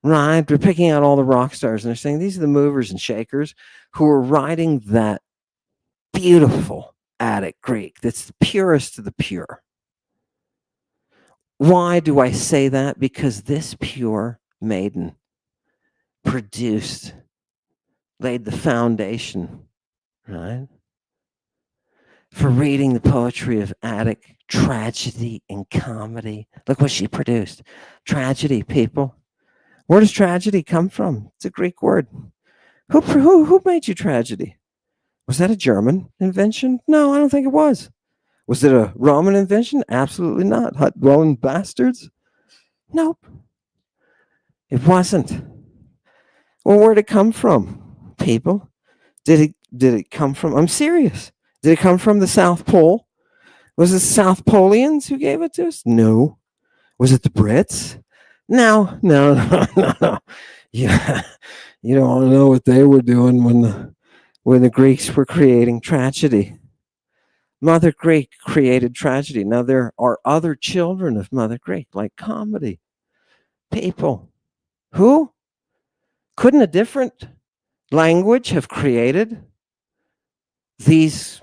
right? They're picking out all the rock stars, and they're saying these are the movers and shakers who are writing that beautiful Attic Greek that's the purest of the pure. Why do I say that? Because this pure maiden laid the foundation, right, for reading the poetry of Attic tragedy and comedy. Look what she produced. Tragedy, people. Where does tragedy come from? It's a Greek word. Who made you tragedy? Was that a German invention? No, I don't think it was. Was it a Roman invention? Absolutely not. Hut-dwelling bastards? Nope. It wasn't. Well, where'd it come from, people? Did it come from? I'm serious. Did it come from the South Pole? Was it South Polians who gave it to us? No. Was it the Brits? No. Yeah, you don't want to know what they were doing when the Greeks were creating tragedy. Mother Greek created tragedy. Now, there are other children of Mother Greek, like comedy. People. Who? Couldn't a different language have created these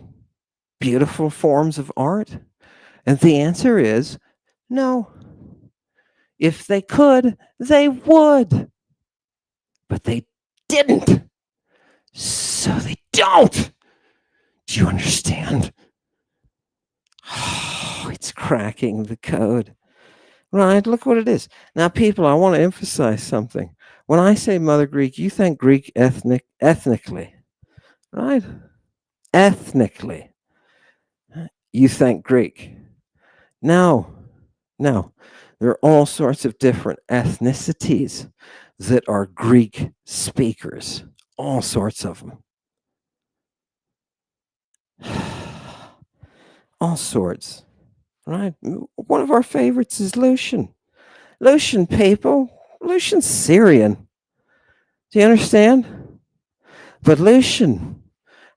beautiful forms of art? And the answer is no. If they could, they would. But they didn't. So they don't. Do you understand? Oh, it's cracking the code. Right? Look what it is. Now, people, I want to emphasize something. When I say Mother Greek, you think Greek ethnically, right? Ethnically, you think Greek. No, no. There are all sorts of different ethnicities that are Greek speakers, all sorts of them. All sorts, right? One of our favorites is Lucian. Lucian, people. Lucian's Syrian. Do you understand? But Lucian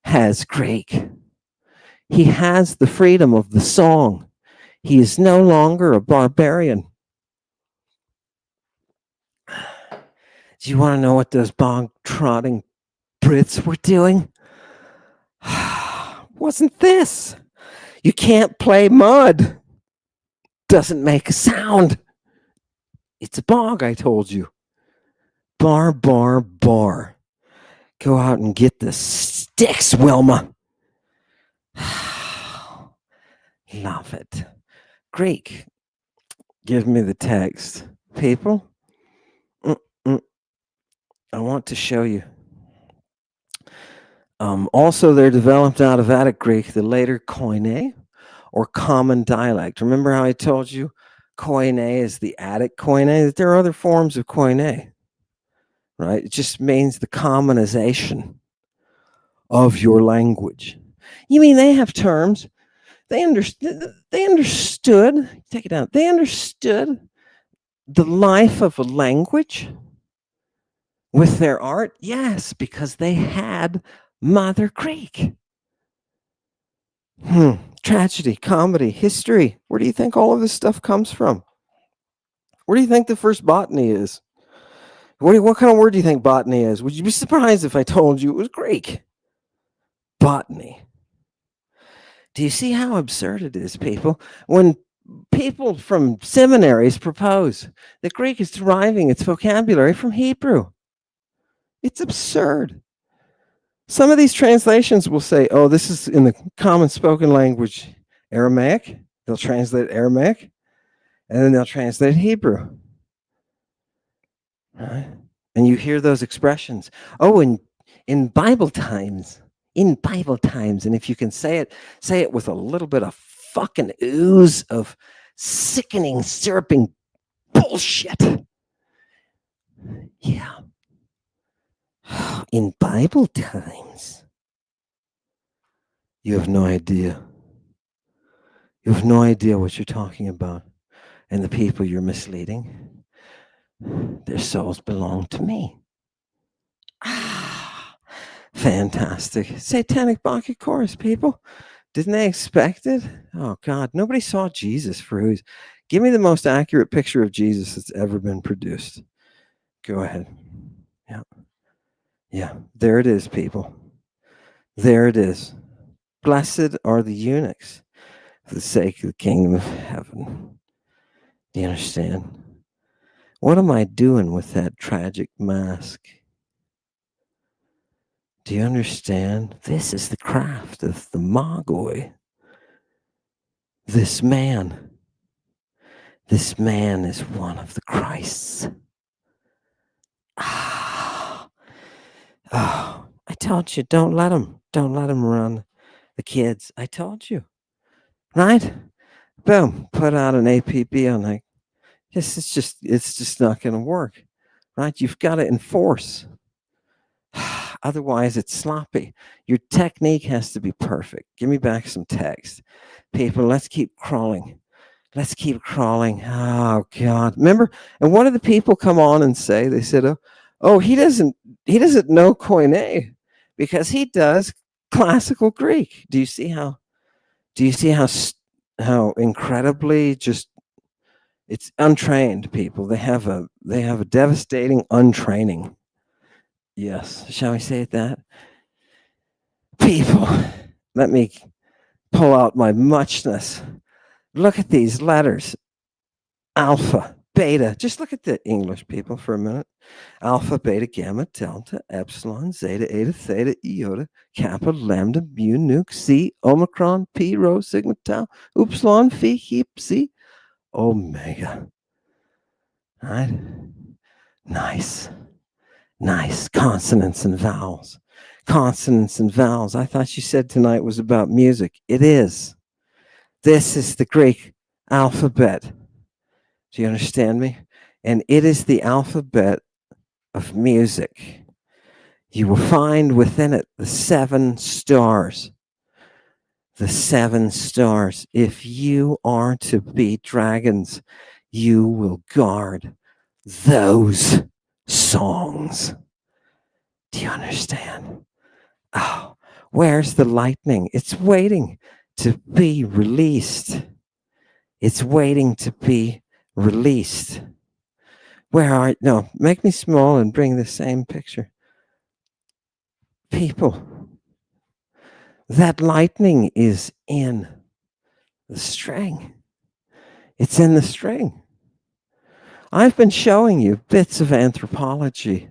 has Greek. He has the freedom of the song. He is no longer a barbarian. Do you want to know what those bog trotting Brits were doing? Wasn't this? You can't play mud. Doesn't make a sound. It's a bog, I told you. Bar, bar, bar. Go out and get the sticks, Wilma. Love it. Greek. Give me the text. People, I want to show you. Also, they're developed out of Attic Greek, the later Koine, or common dialect. Remember how I told you Koine is the Attic Koine? There are other forms of Koine, right? It just means the commonization of your language. You mean they have terms? They understood. Take it down. They understood the life of a language with their art. Yes, because they had Mother Greek. Tragedy, comedy, history. Where do you think all of this stuff comes from? Where do you think the first botany is? What kind of word do you think botany is? Would you be surprised if I told you it was Greek? Botany. Do you see how absurd it is, people? When people from seminaries propose that Greek is deriving its vocabulary from Hebrew, it's absurd. Some of these translations will say, oh, this is in the common spoken language, Aramaic. They'll translate Aramaic, and then they'll translate Hebrew. Right? And you hear those expressions. Oh, in Bible times, and if you can say it with a little bit of fucking ooze of sickening, syruping bullshit. Yeah. In Bible times. You have no idea. You have no idea what you're talking about. And the people you're misleading, their souls belong to me. Fantastic. Satanic Bacchic chorus, people. Didn't they expect it? Oh, God. Nobody saw Jesus for who he's. Give me the most accurate picture of Jesus that's ever been produced. Go ahead. Yeah. Yeah. There it is, people. There it is. Blessed are the eunuchs for the sake of the kingdom of heaven. Do you understand? What am I doing with that tragic mask? Do you understand? This is the craft of the Magoi. This man is one of the Christs. Oh, I told you, don't let him run the kids. I told you, right? Boom, put out an APB on like, it's just not going to work, right? You've got to enforce. Otherwise, it's sloppy. Your technique has to be perfect. Give me back some text. People, let's keep crawling. Let's keep crawling. Oh, God. Remember? And what did the people come on and say? They said, oh, he doesn't know Koine because he does classical Greek. Do you see how incredibly just it's untrained people. They have a devastating untraining. Yes. Shall we say it that? People, let me pull out my muchness. Look at these letters. Alpha, beta. Just look at the English, people, for a minute. Alpha, beta, gamma, delta, epsilon, zeta, eta, theta, iota, kappa, lambda, mu, nuke, c, omicron, p, rho, sigma, tau, upsilon, phi, hep, z, omega. Right? Nice. Nice. Consonants and vowels. Consonants and vowels. I thought you said tonight was about music. It is. This is the Greek alphabet. Do you understand me? And it is the alphabet of music. You will find within it the 7 stars. The 7 stars. If you are to be dragons, you will guard those songs. Do you understand? Oh, where's the lightning? It's waiting to be released. It's waiting to be released. Where are, no, make me small and bring the same picture. People, that lightning is in the string. It's in the string. I've been showing you bits of anthropology.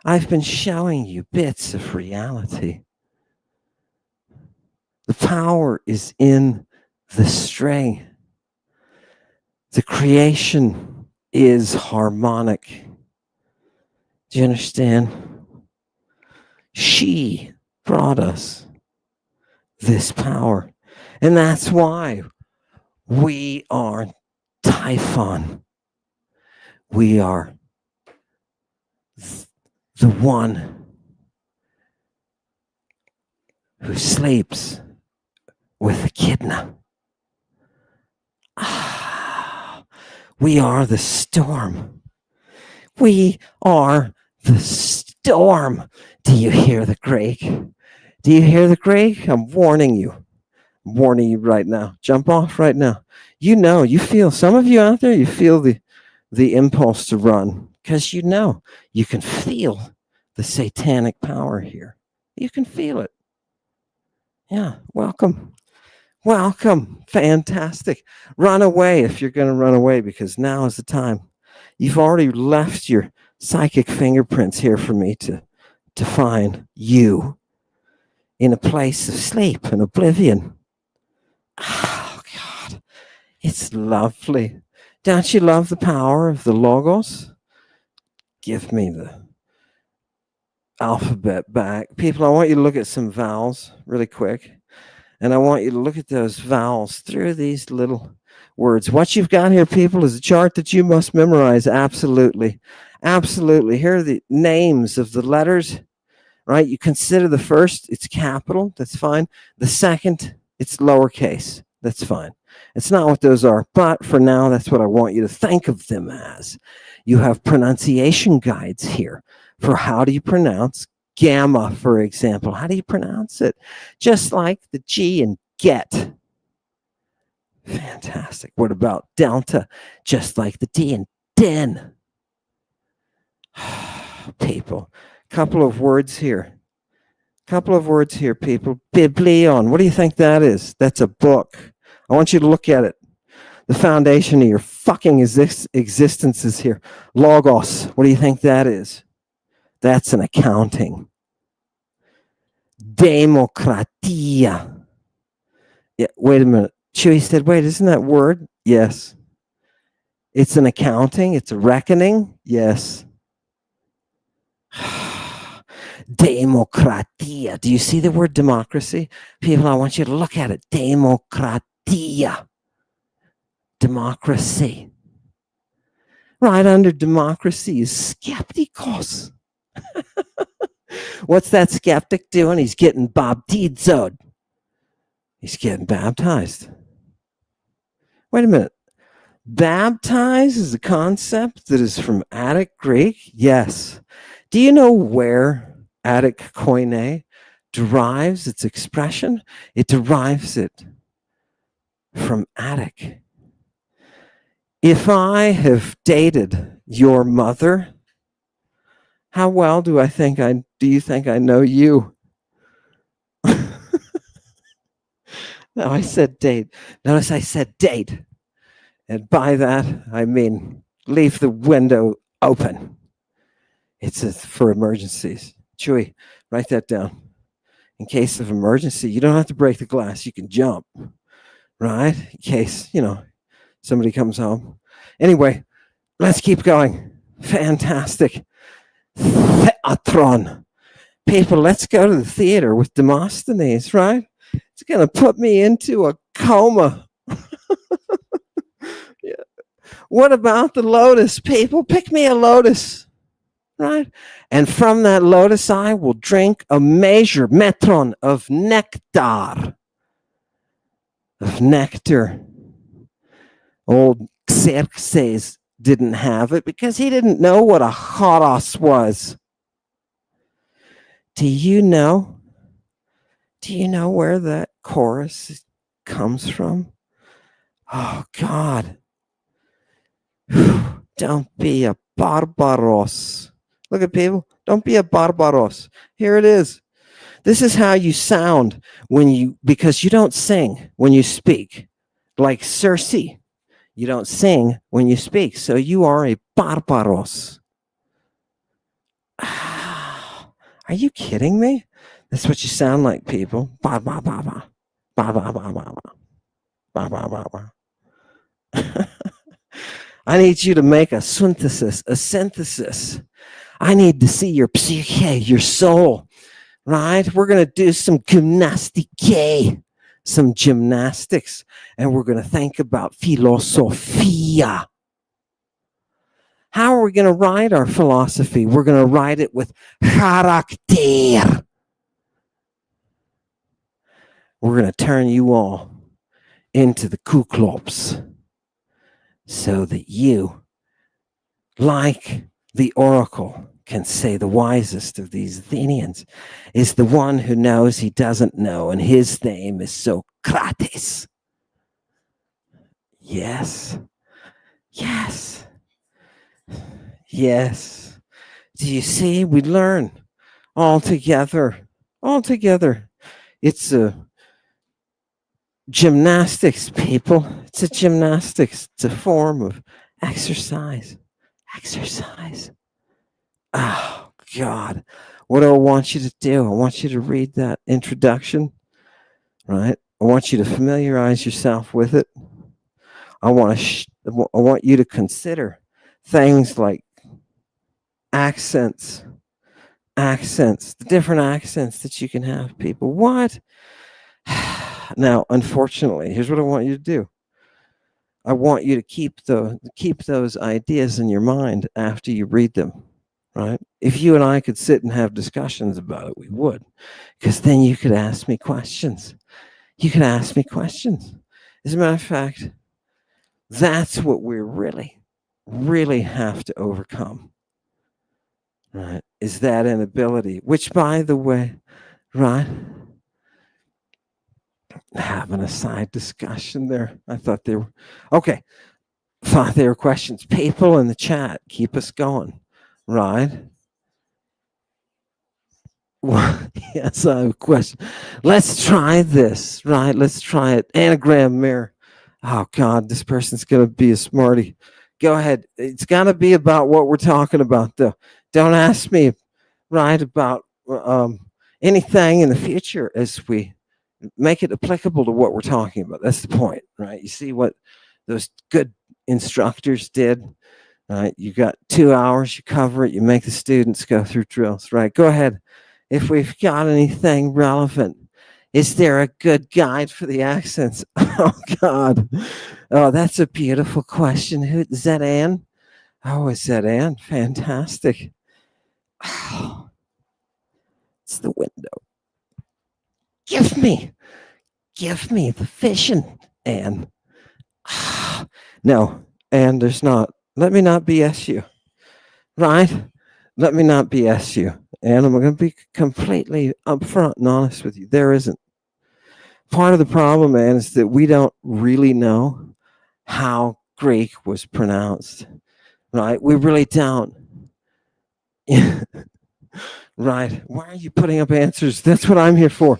I've been showing you bits of reality. The power is in the string. The creation is harmonic. Do you understand? She brought us this power. And that's why we are Typhon. We are the one who sleeps with Echidna. We are the storm. We are the storm. Do you hear the Greek? Do you hear the Greek? I'm warning you. I'm warning you right now. Jump off right now. You know, you feel, some of you out there, you feel the impulse to run because you know you can feel the satanic power here. You can feel it. Yeah, welcome. Welcome. Fantastic. Run away if you're going to run away because now is the time. You've already left your psychic fingerprints here for me to find you in a place of sleep and oblivion. Oh, God. It's lovely. Don't you love the power of the Logos? Give me the alphabet back. People, I want you to look at some vowels really quick. And I want you to look at those vowels through these little words. What you've got here, people, is a chart that you must memorize. Absolutely. Absolutely. Here are the names of the letters, right? You consider the first, it's capital. That's fine. The second, it's lowercase. That's fine. It's not what those are. But for now, that's what I want you to think of them as. You have pronunciation guides here for how do you pronounce gamma, for example. How do you pronounce it? Just like the G in get. Fantastic. What about delta? Just like the D in den. People. Couple of words here. People. Biblion. What do you think that is? That's a book. I want you to look at it. The foundation of your fucking existence is here. Logos. What do you think that is? That's an accounting. Democratia. Yeah, wait a minute. Chewy said, wait, isn't that word? Yes. It's an accounting. It's a reckoning. Yes. Democratia. Do you see the word democracy? People, I want you to look at it. Democratia. Democracy. Right under democracy is skepticos. What's that skeptic doing? He's getting baptizoed. He's getting baptized. Wait a minute. Baptize is a concept that is from Attic Greek? Yes. Do you know where Attic koine derives its expression? It derives it from Attic. If I have dated your mother, how well do you think I know you? No, I said date. Notice I said date. And by that, I mean leave the window open. It's for emergencies. Chewy, write that down. In case of emergency, you don't have to break the glass. You can jump, right? In case, somebody comes home. Anyway, Let's keep going. Fantastic. Theatron. People, let's go to the theater with Demosthenes, right? It's going to put me into a coma. Yeah. What about the lotus? People, pick me a lotus, right? And from that lotus, I will drink a measure, metron, of nectar. Of nectar. Old Xerxes didn't have it because he didn't know what a horos was. Do you know? Do you know where that chorus comes from? Oh, God. Don't be a barbaros. Look at people. Don't be a barbaros. Here it is. This is how you sound because you don't sing when you speak. Like Circe, you don't sing when you speak. So you are a barbaros. Are you kidding me? That's what you sound like, people. Ba ba ba ba. Ba ba ba ba ba. Ba ba ba ba. I need you to make a synthesis. I need to see your psyche, your soul, right? We're going to do some gymnastique, some gymnastics, and we're going to think about philosophia. How are we going to write our philosophy? We're going to write it with character. We're going to turn you all into the Kuklops so that you, like the oracle, can say the wisest of these Athenians is the one who knows he doesn't know, and his name is Socrates. Yes. Yes. Yes. Do you see? We learn all together. All together. It's a gymnastics, people. It's a gymnastics. It's a form of exercise. Exercise. Oh, God. What do I want you to do? I want you to read that introduction, right? I want you to familiarize yourself with it. I want you to consider things like accents, the different accents that you can have, people. What? Now, unfortunately, here's what I want you to do. I want you to keep those ideas in your mind after you read them, right? If you and I could sit and have discussions about it, we would, because then you could ask me questions. You could ask me questions. As a matter of fact, that's what we really, really have to overcome, right? Is that inability, which, by the way, right? Having a side discussion there. I thought they were okay. Thought they were questions. People in the chat, keep us going, right? Well, yes, I have a question. Let's try this, right? Let's try it. Anagram mirror. Oh, God, this person's going to be a smarty. Go ahead. It's got to be about what we're talking about, though. Don't ask me, right, about anything in the future as we make it applicable to what we're talking about. That's the point, right? You see what those good instructors did, right? You got 2 hours, you cover it, you make the students go through drills, right? Go ahead. If we've got anything relevant, is there a good guide for the accents? Oh, God. Oh, that's a beautiful question. Who is that, Anne? Oh, is that Anne? Fantastic. Oh, it's the window. Give me the vision, Anne. No, and there's not. Let me not BS you, right? Let me not BS you. And I'm going to be completely upfront and honest with you. There isn't. Part of the problem, man, is that we don't really know how Greek was pronounced, right? We really don't. Right. Why are you putting up answers? That's what I'm here for.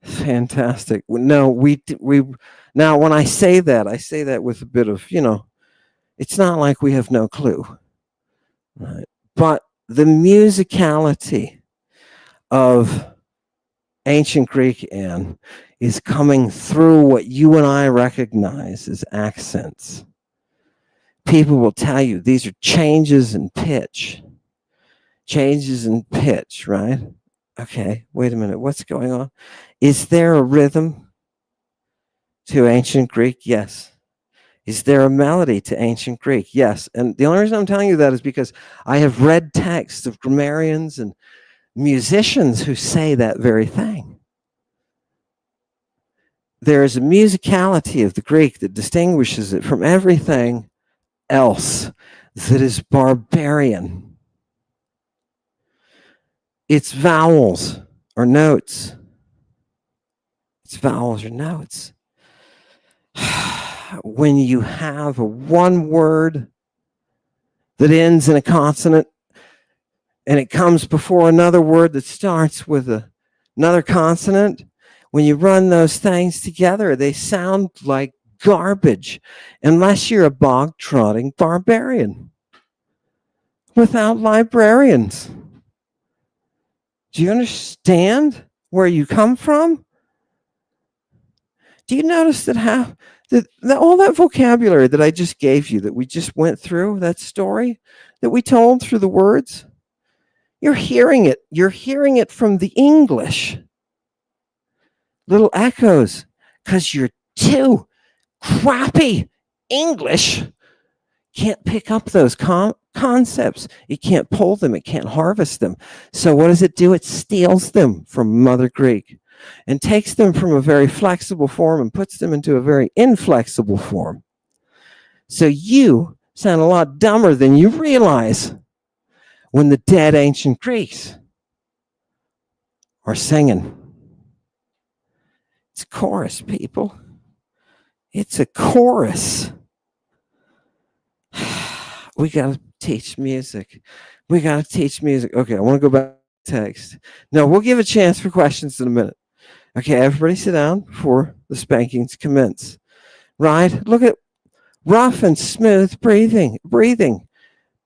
Fantastic. No, we now when I say that with a bit of, it's not like we have no clue. Right. But the musicality of ancient Greek, Anne, is coming through what you and I recognize as accents. people will tell you these are changes in pitch. Changes in pitch, right? Okay, wait a minute. What's going on? Is there a rhythm to ancient Greek? Yes. Is there a melody to ancient Greek? Yes. And the only reason I'm telling you that is because I have read texts of grammarians and musicians who say that very thing. There is a musicality of the Greek that distinguishes it from everything else that is barbarian. It's vowels or notes. It's vowels or notes. When you have a one word that ends in a consonant and it comes before another word that starts with another consonant, when you run those things together, they sound like garbage unless you're a bog-trotting barbarian without librarians. Do you understand where you come from? Do you notice that all that vocabulary that I just gave you, that we just went through, that story that we told through the words, you're hearing it. You're hearing it from the English. Little echoes, because you're too crappy English. Can't pick up those concepts. It can't pull them. It can't harvest them. So what does it do? It steals them from Mother Greek and takes them from a very flexible form and puts them into a very inflexible form. So you sound a lot dumber than you realize when the dead ancient Greeks are singing. It's a chorus, people. It's a chorus. We got to teach music. We got to teach music. Okay, I want to go back to text. No, we'll give a chance for questions in a minute. Okay, everybody sit down before the spankings commence. Right? Look at rough and smooth breathing.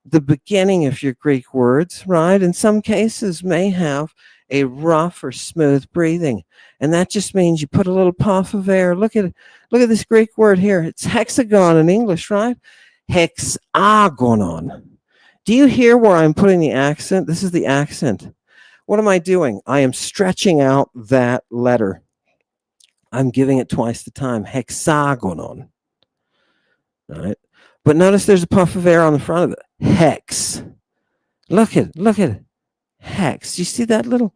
The beginning of your Greek words, right, in some cases may have a rough or smooth breathing. And that just means you put a little puff of air. Look at this Greek word here. It's hexagon in English, right? Hexagonon. Do you hear where I'm putting the accent? This is the accent. What am I doing? I am stretching out that letter. I'm giving it twice the time. Hexagonon. All right. But notice there's a puff of air on the front of it. Hex. Look at it. Hex. You see that little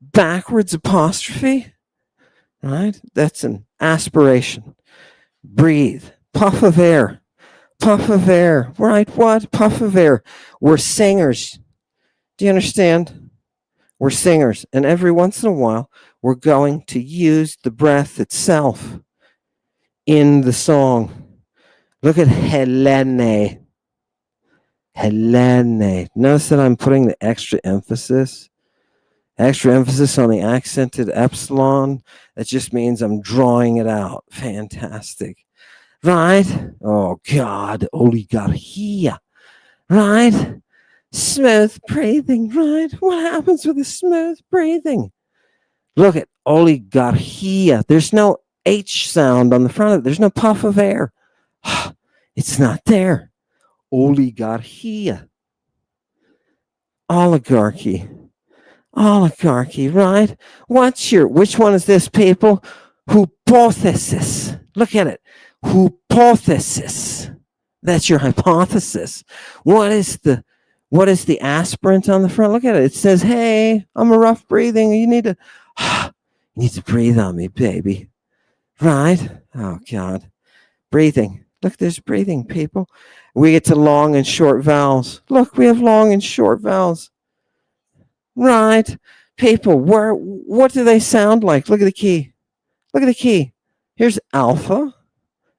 backwards apostrophe? Right? That's an aspiration. Breathe. Puff of air. Puff of air. Right? What? Puff of air. We're singers. Do you understand? We're singers. And every once in a while, we're going to use the breath itself in the song. Look at Helene. Helene. Notice that I'm putting the extra emphasis on the accented epsilon. That just means I'm drawing it out. Fantastic. Right? Oh, God. Oligarchia. Right? Smooth breathing. Right? What happens with the smooth breathing? Look at oligarchia. There's no H sound on the front of it. There's no puff of air. It's not there. Oligarchia. Oligarchy, right? Which one is this, people? Hypothesis. Look at it. Hypothesis. That's your hypothesis. What is the aspirant on the front? Look at it. It says, hey, I'm a rough breathing. You need to breathe on me, baby. Right? Oh, God. Breathing. Look, there's breathing, people. We get to long and short vowels. Look, we have long and short vowels. Right? People, what do they sound like? Look at the key. Look at the key. Here's alpha,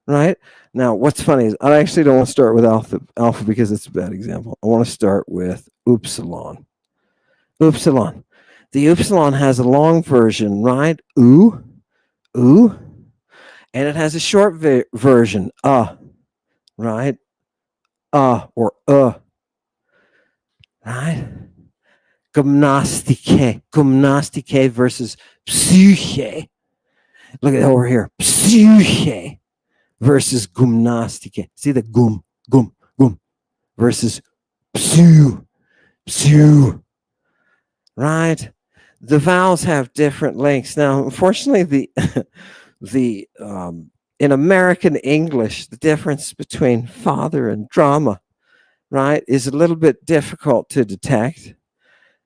right? Now, what's funny is I actually don't want to start with alpha because it's a bad example. I want to start with upsilon. Upsilon. The upsilon has a long version, right? Ooh. And it has a short version, right? Or right? Gymnastike versus psyche. Look at over here, psyche, versus gymnastica. See the gum versus psu, psu, right? The vowels have different lengths. Now, unfortunately, the in American English, the difference between father and drama, right, is a little bit difficult to detect,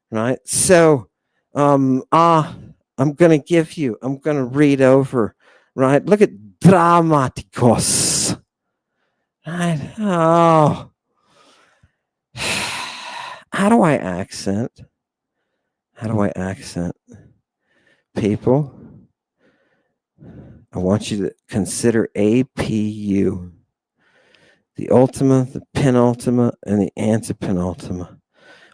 right? So, I'm going to read over, right? Look at dramaticos, right? Oh, how do I accent? How do I accent people? I want you to consider APU, the ultima, the penultima, and the antepenultima.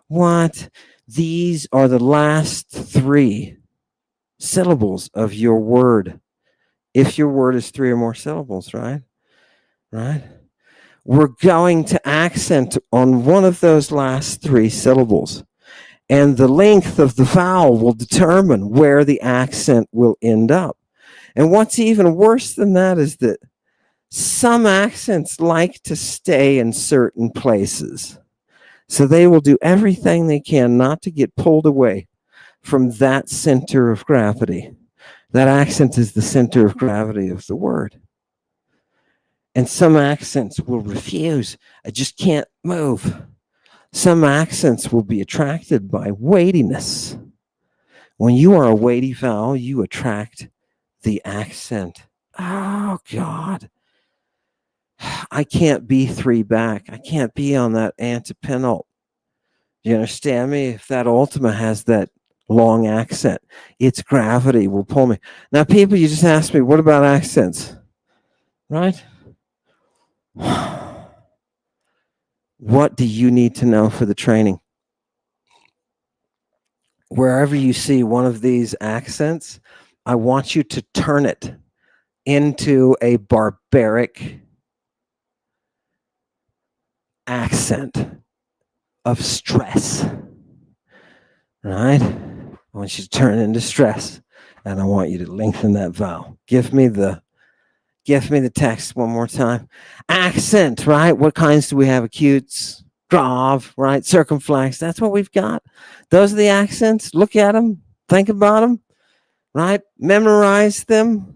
What? These are the last three syllables of your word. If your word is three or more syllables, right? Right? We're going to accent on one of those last three syllables. And the length of the vowel will determine where the accent will end up. And what's even worse than that is that some accents like to stay in certain places. So they will do everything they can not to get pulled away from that center of gravity. That accent is the center of gravity of the word. And some accents will refuse. I just can't move. Some accents will be attracted by weightiness. When you are a weighty vowel, you attract the accent. Oh, God. I can't be three back. I can't be on that antepenult. You understand me? If that ultima has that long accent, its gravity will pull me. Now, people, you just asked me, what about accents? Right? What do you need to know for the training? Wherever you see one of these accents, I want you to turn it into a barbaric accent of stress. Right? I want you to turn it into stress, and I want you to lengthen that vowel. Give me the text one more time. Accent, right? What kinds do we have? Acutes, grave, right? Circumflex. That's what we've got. Those are the accents. Look at them. Think about them, right? Memorize them.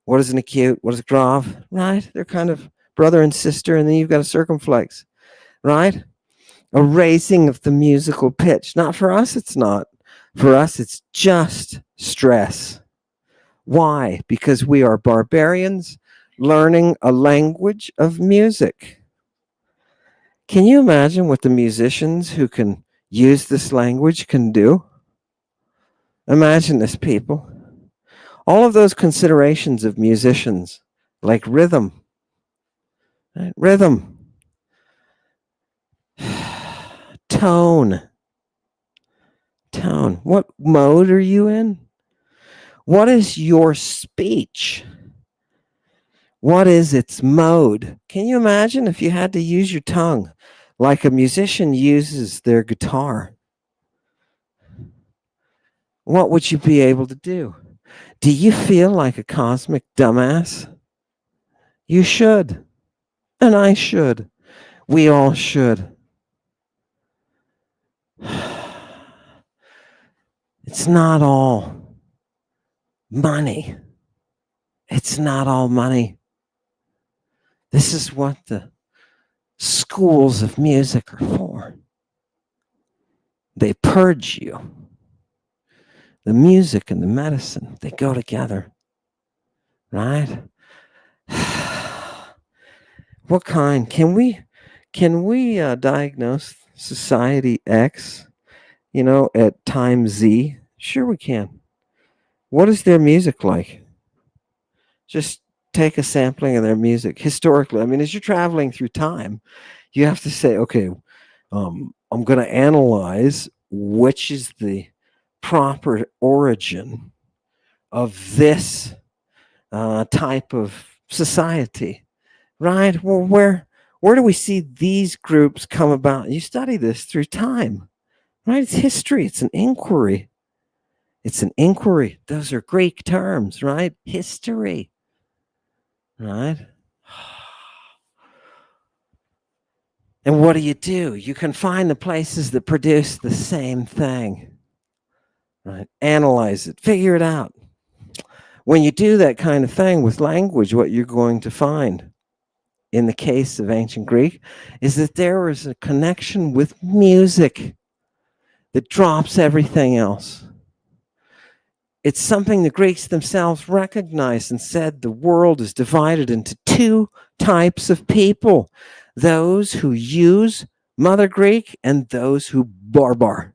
What is an acute? What is a grave? Right? They're kind of brother and sister, and then you've got a circumflex, right? A raising of the musical pitch. Not for us, it's not. For us, it's just stress. Why? Because we are barbarians learning a language of music. Can you imagine what the musicians who can use this language can do? Imagine this, people. All of those considerations of musicians, like rhythm, right? Rhythm, tone. What mode are you in? What is your speech? What is its mode? Can you imagine if you had to use your tongue like a musician uses their guitar? What would you be able to do? Do you feel like a cosmic dumbass? You should. And I should. We all should. It's not all money. It's not all money. This is what the schools of music are for. They purge you. The music and the medicine, they go together, right? What kind? Can we diagnose society X, at time Z? Sure we can. What is their music like? Just take a sampling of their music historically. I mean, as you're traveling through time, you have to say, okay, I'm going to analyze which is the proper origin of this type of society, right? Well, where do we see these groups come about? You study this through time, right? It's history. It's an inquiry. It's an inquiry. Those are Greek terms, right? History, right? And what do? You can find the places that produce the same thing, right? Analyze it, figure it out. When you do that kind of thing with language, what you're going to find in the case of ancient Greek is that there is a connection with music that drops everything else. It's something the Greeks themselves recognized and said the world is divided into two types of people: those who use Mother Greek and those who barbar.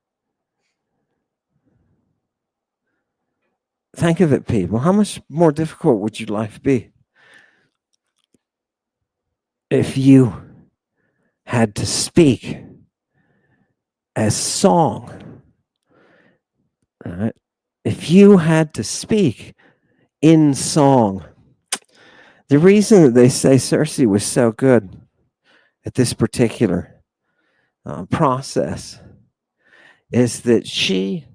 Think of it, people. How much more difficult would your life be if you had to speak as song? Right? If you had to speak in song. The reason that they say Circe was so good at this particular process is that she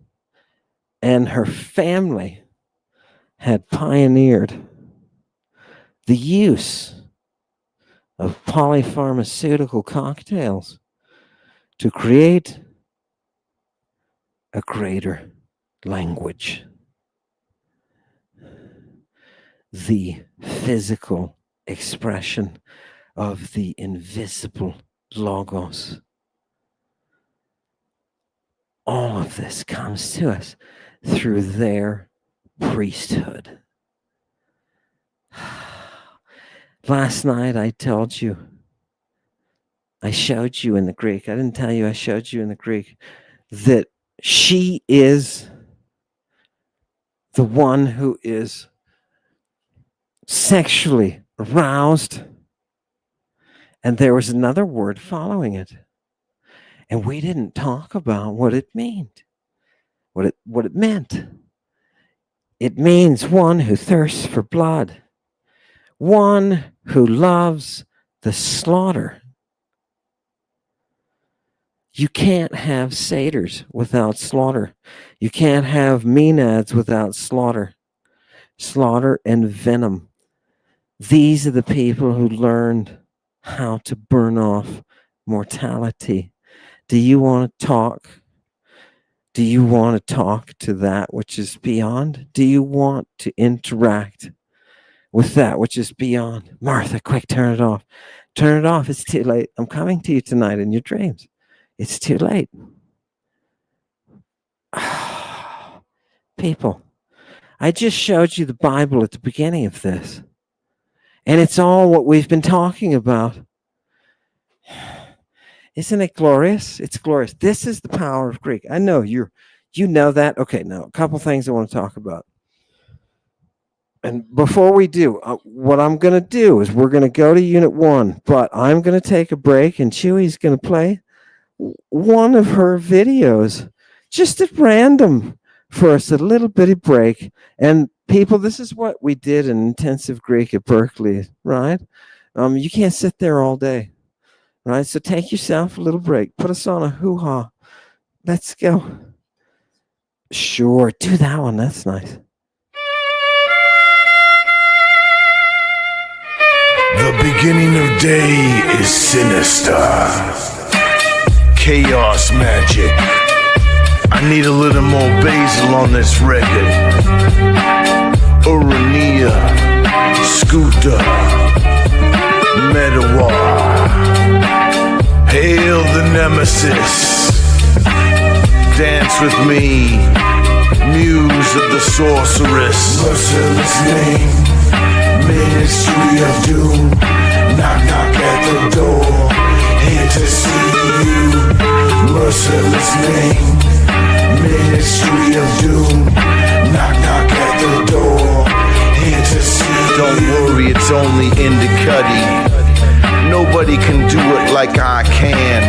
and her family had pioneered the use of polypharmaceutical cocktails to create a greater language. The physical expression of the invisible logos. All of this comes to us through their priesthood. Last night I told you, I showed you in the Greek, I didn't tell you, I showed you in the Greek, that she is the one who is sexually aroused. And there was another word following it. And we didn't talk about what it meant. What it meant. It means one who thirsts for blood. One who loves the slaughter. You can't have satyrs without slaughter. You can't have maenads without slaughter. Slaughter and venom. These are the people who learned how to burn off mortality. Do you want to talk? Do you want to talk to that which is beyond? Do you want to interact with that which is beyond? Martha, quick, turn it off. Turn it off. It's too late. I'm coming to you tonight in your dreams. It's too late. People, I just showed you the Bible at the beginning of this. And it's all what we've been talking about. Isn't it glorious? It's glorious. This is the power of Greek. I know you know that. Okay, now a couple things I want to talk about. And before we do, what I'm going to do is we're going to go to Unit 1, but I'm going to take a break and Chewy's going to play one of her videos just at random for us, a little bitty break. And people, this is what we did in intensive Greek at Berkeley, right? You can't sit there all day. Right, so take yourself a little break. Put us on a hoo-ha. Let's go. Sure, do that one. That's nice. The beginning of day is sinister. Chaos magic. I need a little more basil on this record. Urania, Scooter, Medawar. Hail the nemesis. Dance with me, muse of the sorceress. Merciless name, ministry of doom. Knock, knock at the door, here to see you. Merciless name, ministry of doom. Knock, knock at the door, here to see you. Don't worry, it's only in the cutty. Nobody can do it like I can.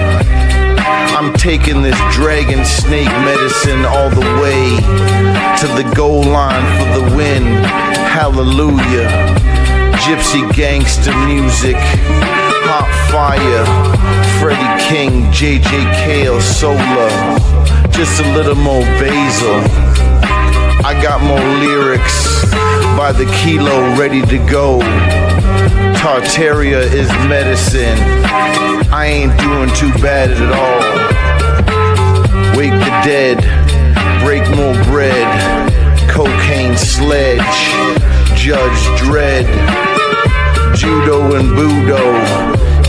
I'm taking this dragon snake medicine all the way to the goal line for the win. Hallelujah. Gypsy gangster music, hot fire. Freddie King, JJ Cale, Sola. Just a little more basil. I got more lyrics by the kilo ready to go. Tartaria is medicine. I ain't doing too bad at all. Wake the dead, break more bread. Cocaine sledge, Judge Dredd. Judo and Budo,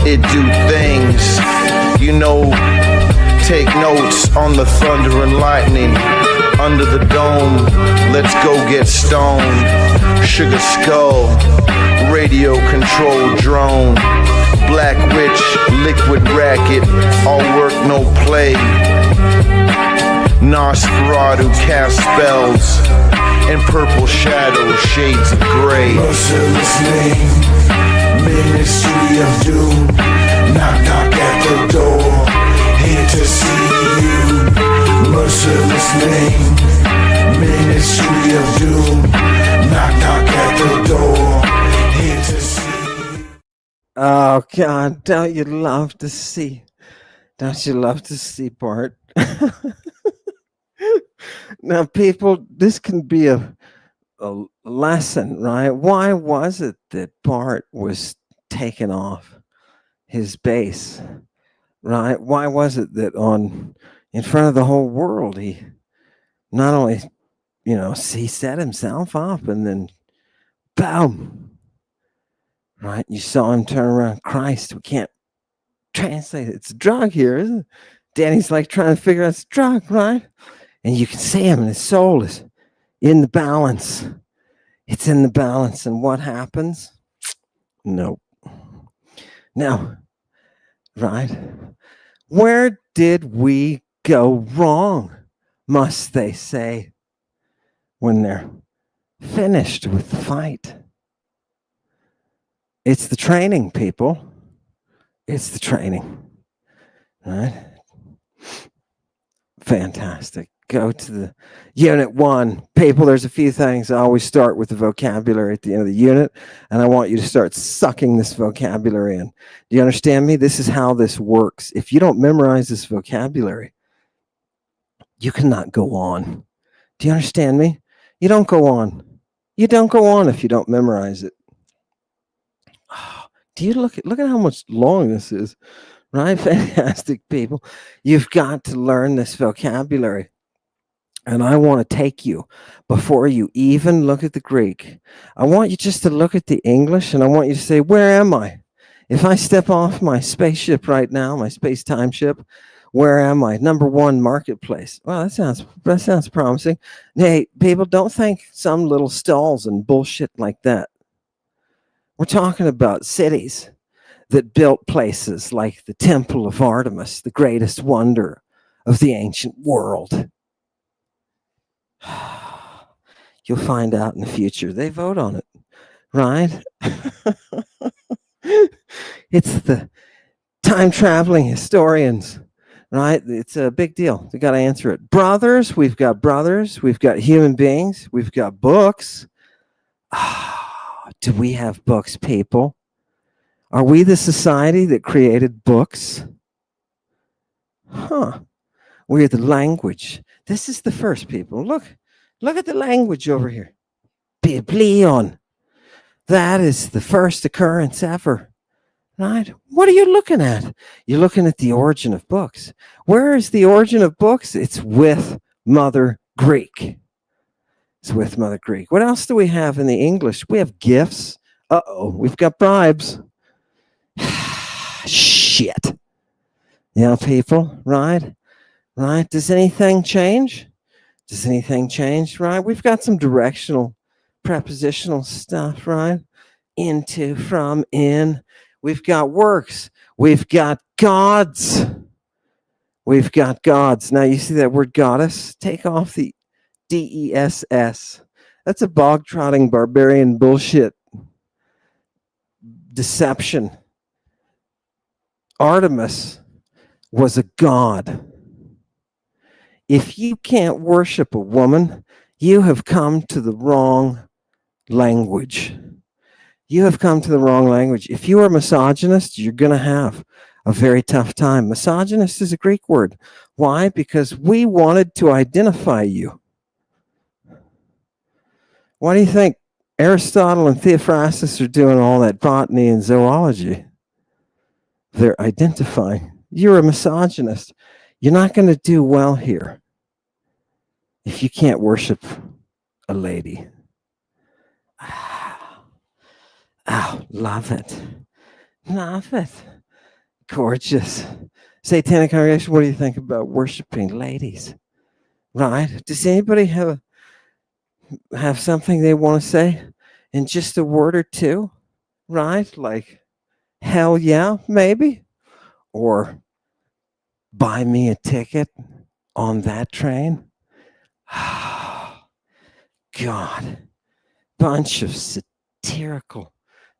it do things. You know, take notes on the thunder and lightning. Under the dome, let's go get stoned. Sugar skull, radio control drone. Black witch, liquid racket, all work no play. Nosferatu cast spells, and purple shadows, shades of gray. Merciless name, ministry of doom. Knock, knock at the door, here to see you. Merciless name, ministry of doom. Knock, knock at the door, here to see you. Oh God, don't you love to see? Don't you love to see Bart? Now, people, this can be a lesson, right? Why was it that Bart was taken off his base, right? Why was it that in front of the whole world, he not only, he set himself up and then, boom, right? You saw him turn around. Christ, we can't translate it. It's a drug here, isn't it? Danny's like trying to figure out it's a drug, right? And you can see him, and his soul is in the balance. It's in the balance. And what happens? Nope. Now, right? Where did we go wrong, must they say, when they're finished with the fight? It's the training, people. It's the training. Right? Fantastic. Go to the unit 1. People, there's a few things. I always start with the vocabulary at the end of the unit, and I want you to start sucking this vocabulary in. Do you understand me? This is how this works. If you don't memorize this vocabulary, you cannot go on. Do you understand me? You don't go on. You don't go on if you don't memorize it. Oh, do you look at how much long this is? Right? Fantastic, people. You've got to learn this vocabulary. And I want to take you, before you even look at the Greek, I want you just to look at the English, and I want you to say, where am I? If I step off my spaceship right now, my space-time ship, where am I? Number 1, marketplace. Well, that sounds promising. Hey, people, don't think some little stalls and bullshit like that. We're talking about cities that built places like the Temple of Artemis, the greatest wonder of the ancient world. You'll find out in the future. They vote on it, right? It's the time-traveling historians, right? It's a big deal. We got to answer it. Brothers, we've got human beings, we've got books. Do we have books, people? Are we the society that created books? We're the language. This is the first, people. Look at the language over here. Biblion. That is the first occurrence ever. Right? What are you looking at? You're looking at the origin of books. Where is the origin of books? It's with Mother Greek. It's with Mother Greek. What else do we have in the English? We have gifts. We've got bribes. Shit. People, right? Right? Does anything change? Right? We've got some directional, prepositional stuff, right? Into, from, in. We've got works. We've got gods. Now, you see that word goddess? Take off the D-E-S-S. That's a bog-trotting barbarian bullshit. Deception. Artemis was a god. If you can't worship a woman, you have come to the wrong language. If you are misogynist, you're going to have a very tough time. Misogynist is a Greek word. Why? Because we wanted to identify you. Why do you think Aristotle and Theophrastus are doing all that botany and zoology. They're identifying. You're a misogynist. You're not going to do well here if you can't worship a lady. Oh, love it. Love it. Gorgeous. Satanic congregation, what do you think about worshiping ladies? Right? Does anybody have something they want to say in just a word or two? Right? Like, hell yeah, maybe? Or buy me a ticket on that train? God. Bunch of satirical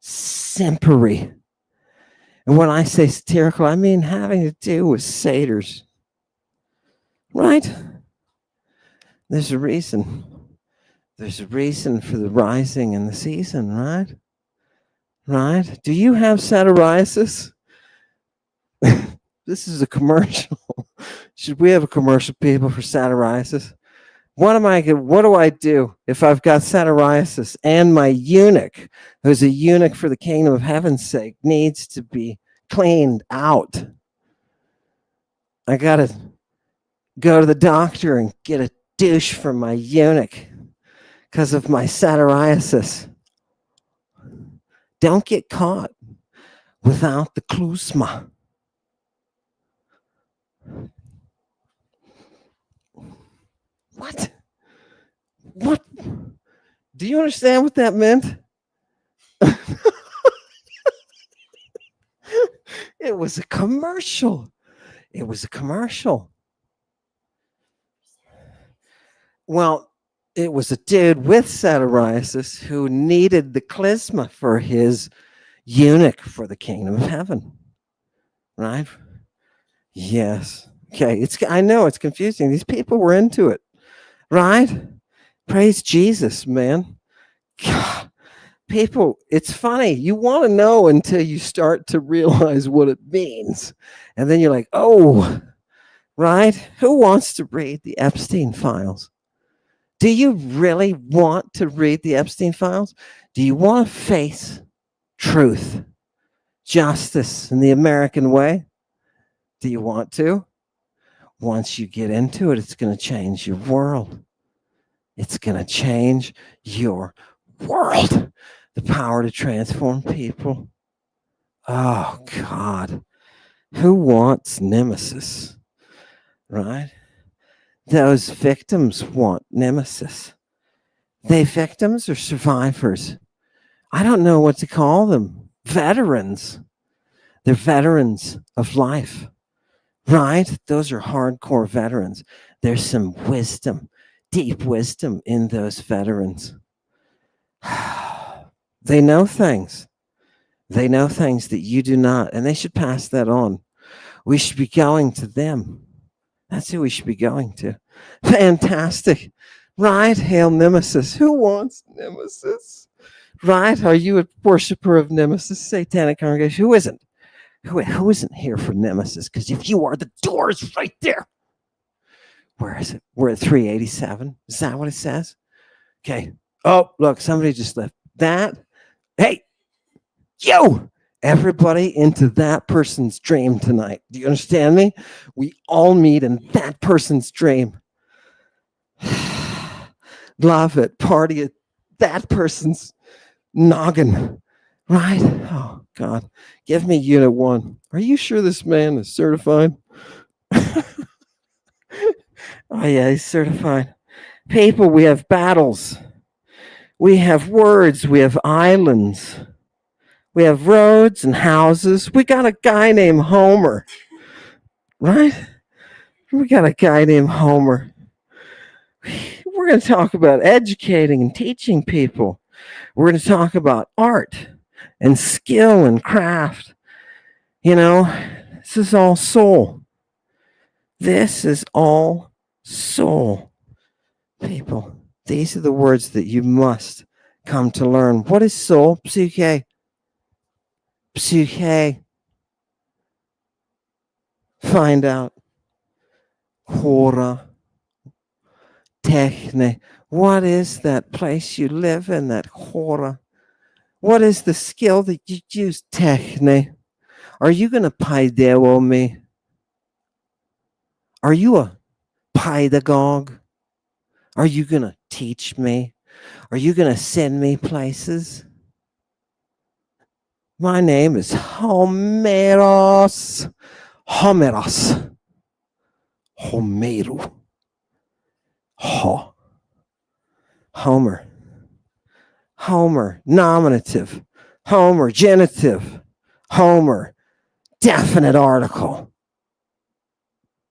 simpery. And when I say satirical, I mean having to do with satyrs. Right? There's a reason. There's a reason for the rising in the season, right? Right? Do you have satiriasis? This is a commercial. Should we have a commercial, people, for satiriasis? What do I do if I've got satiriasis and my eunuch, who's a eunuch for the kingdom of heaven's sake, needs to be cleaned out? I gotta go to the doctor and get a douche from my eunuch because of my satiriasis. Don't get caught without the klusma. What? What? Do you understand what that meant? It was a commercial. It was a commercial. Well, it was a dude with satiriasis who needed the klezma for his eunuch for the kingdom of heaven. Right? Yes. Okay. I know it's confusing. These people were into it. Right? Praise Jesus, man. God, people, it's funny. You want to know until you start to realize what it means. And then you're like, oh, right? Who wants to read the Epstein files? Do you really want to read the Epstein files? Do you want to face truth, justice in the American way? Do you want to? Once you get into it, it's going to change your world. It's going to change your world. The power to transform people. Oh, God. Who wants nemesis? Right? Those victims want nemesis. They victims or survivors? I don't know what to call them. Veterans. They're veterans of life. Right? Those are hardcore veterans. There's some wisdom, deep wisdom in those veterans. They know things. They know things that you do not, and they should pass that on. We should be going to them. That's who we should be going to. Fantastic. Right? Hail Nemesis. Who wants Nemesis? Right? Are you a worshiper of Nemesis, Satanic congregation? Who isn't? Who isn't here for Nemesis? Because if you are, the door is right there. Where is it? We're at 387. Is that what it says? Okay. Oh, look, somebody just left that. Hey, yo, everybody into that person's dream tonight. Do you understand me? We all meet in that person's dream. Love it. Party at that person's noggin. Right? Oh, God. Give me unit 1. Are you sure this man is certified? Oh, yeah, he's certified. People, we have battles. We have words. We have islands. We have roads and houses. We got a guy named Homer. Right? We got a guy named Homer. We're going to talk about educating and teaching people. We're going to talk about art and skill and craft. You know, this is all soul. This is all soul. People, these are the words that you must come to learn. What is soul? Psyche. Psyche. Find out. Hora. Techne. What is that place you live in, that hora? What is the skill that you use? Techne. Are you going to paideo me? Are you a pedagogue? Are you going to teach me? Are you going to send me places? My name is Homeros. Homeros. Homeru. Ho. Homer. Homer. Nominative. Homer. Genitive. Homer. Definite article.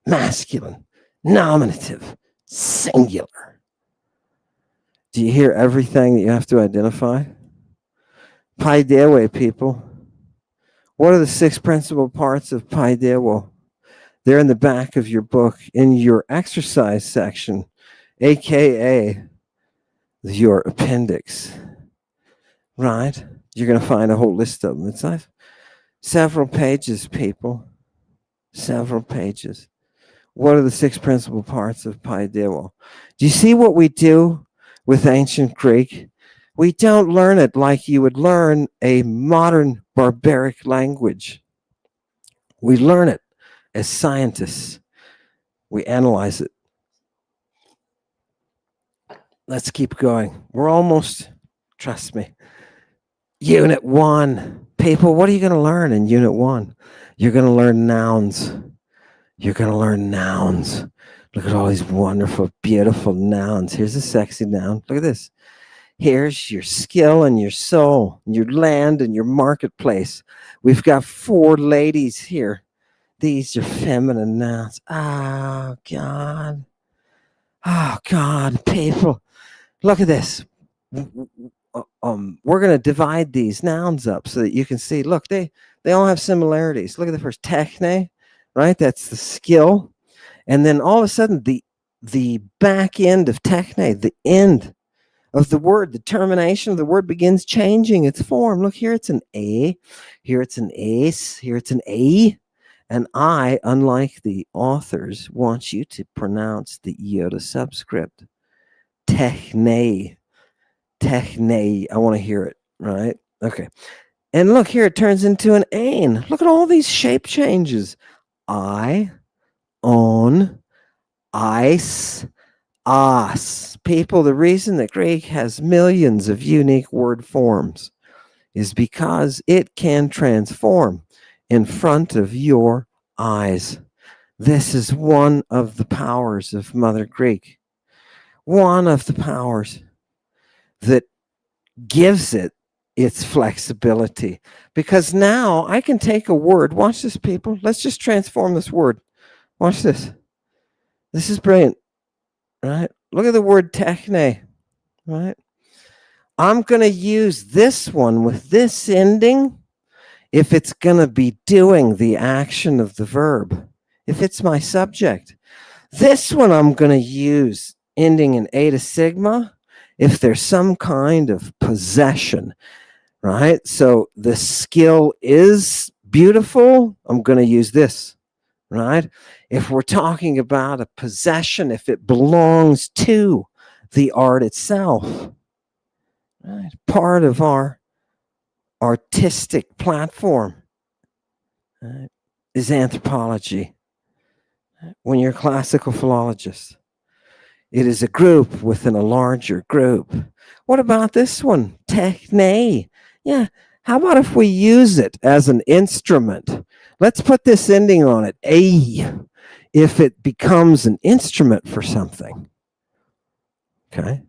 Masculine. Nominative. Singular. Do you hear everything that you have to identify? Paidewe, people. What are the 6 principal parts of Paidewo? They're in the back of your book in your exercise section, aka your appendix. Right? You're going to find a whole list of them. It's like several pages, people. Several pages. What are the 6 principal parts of Paidewo? Do you see what we do with ancient Greek? We don't learn it like you would learn a modern barbaric language. We learn it as scientists. We analyze it. Let's keep going. We're almost, trust me. Unit 1. People, what are you going to learn in Unit 1? You're going to learn nouns. You're going to learn nouns. Look at all these wonderful, beautiful nouns. Here's a sexy noun. Look at this. Here's your skill and your soul, your land and your marketplace. We've got 4 ladies here. These are feminine nouns. Oh, God. Oh, God, people. Look at this. We're going to divide these nouns up so that you can see. Look, they all have similarities. Look at the first, techne, right? That's the skill. And then all of a sudden, the back end of techne, the end of the word, the termination of the word begins changing its form. Look, here it's an A, here it's an ace, here it's an A. And I, unlike the authors, want you to pronounce the iota subscript. Techne. Techne. I want to hear it, right? Okay. And look, here it turns into an ain. Look at all these shape changes. I, on, ice, as. People, the reason that Greek has millions of unique word forms is because it can transform in front of your eyes. This is one of the powers of Mother Greek. One of the powers that gives it its flexibility. Because now I can take a word. Watch this, people. Let's just transform this word. Watch this. This is brilliant. Right? Look at the word techne, right? I'm going to use this one with this ending if it's going to be doing the action of the verb, if it's my subject. This one I'm going to use ending in eta sigma if there's some kind of possession, right? So the skill is beautiful. I'm going to use this. Right? If we're talking about a possession, if it belongs to the art itself, right? Part of our artistic platform, right, is anthropology. When you're a classical philologist, it is a group within a larger group. What about this one? Techne. Yeah. How about if we use it as an instrument? Let's put this ending on it, A, if it becomes an instrument for something. Okay.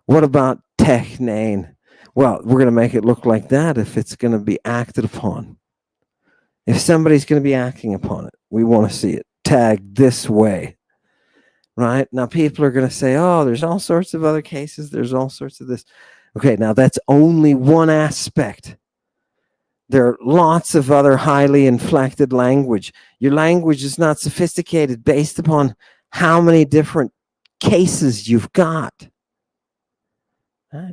What about technane? Well, we're going to make it look like that if it's going to be acted upon. If somebody's going to be acting upon it, we want to see it tagged this way. Right? Now, people are going to say, oh, there's all sorts of other cases. There's all sorts of this. Okay, now that's only one aspect. There are lots of other highly inflected language. Your language is not sophisticated based upon how many different cases you've got. Right?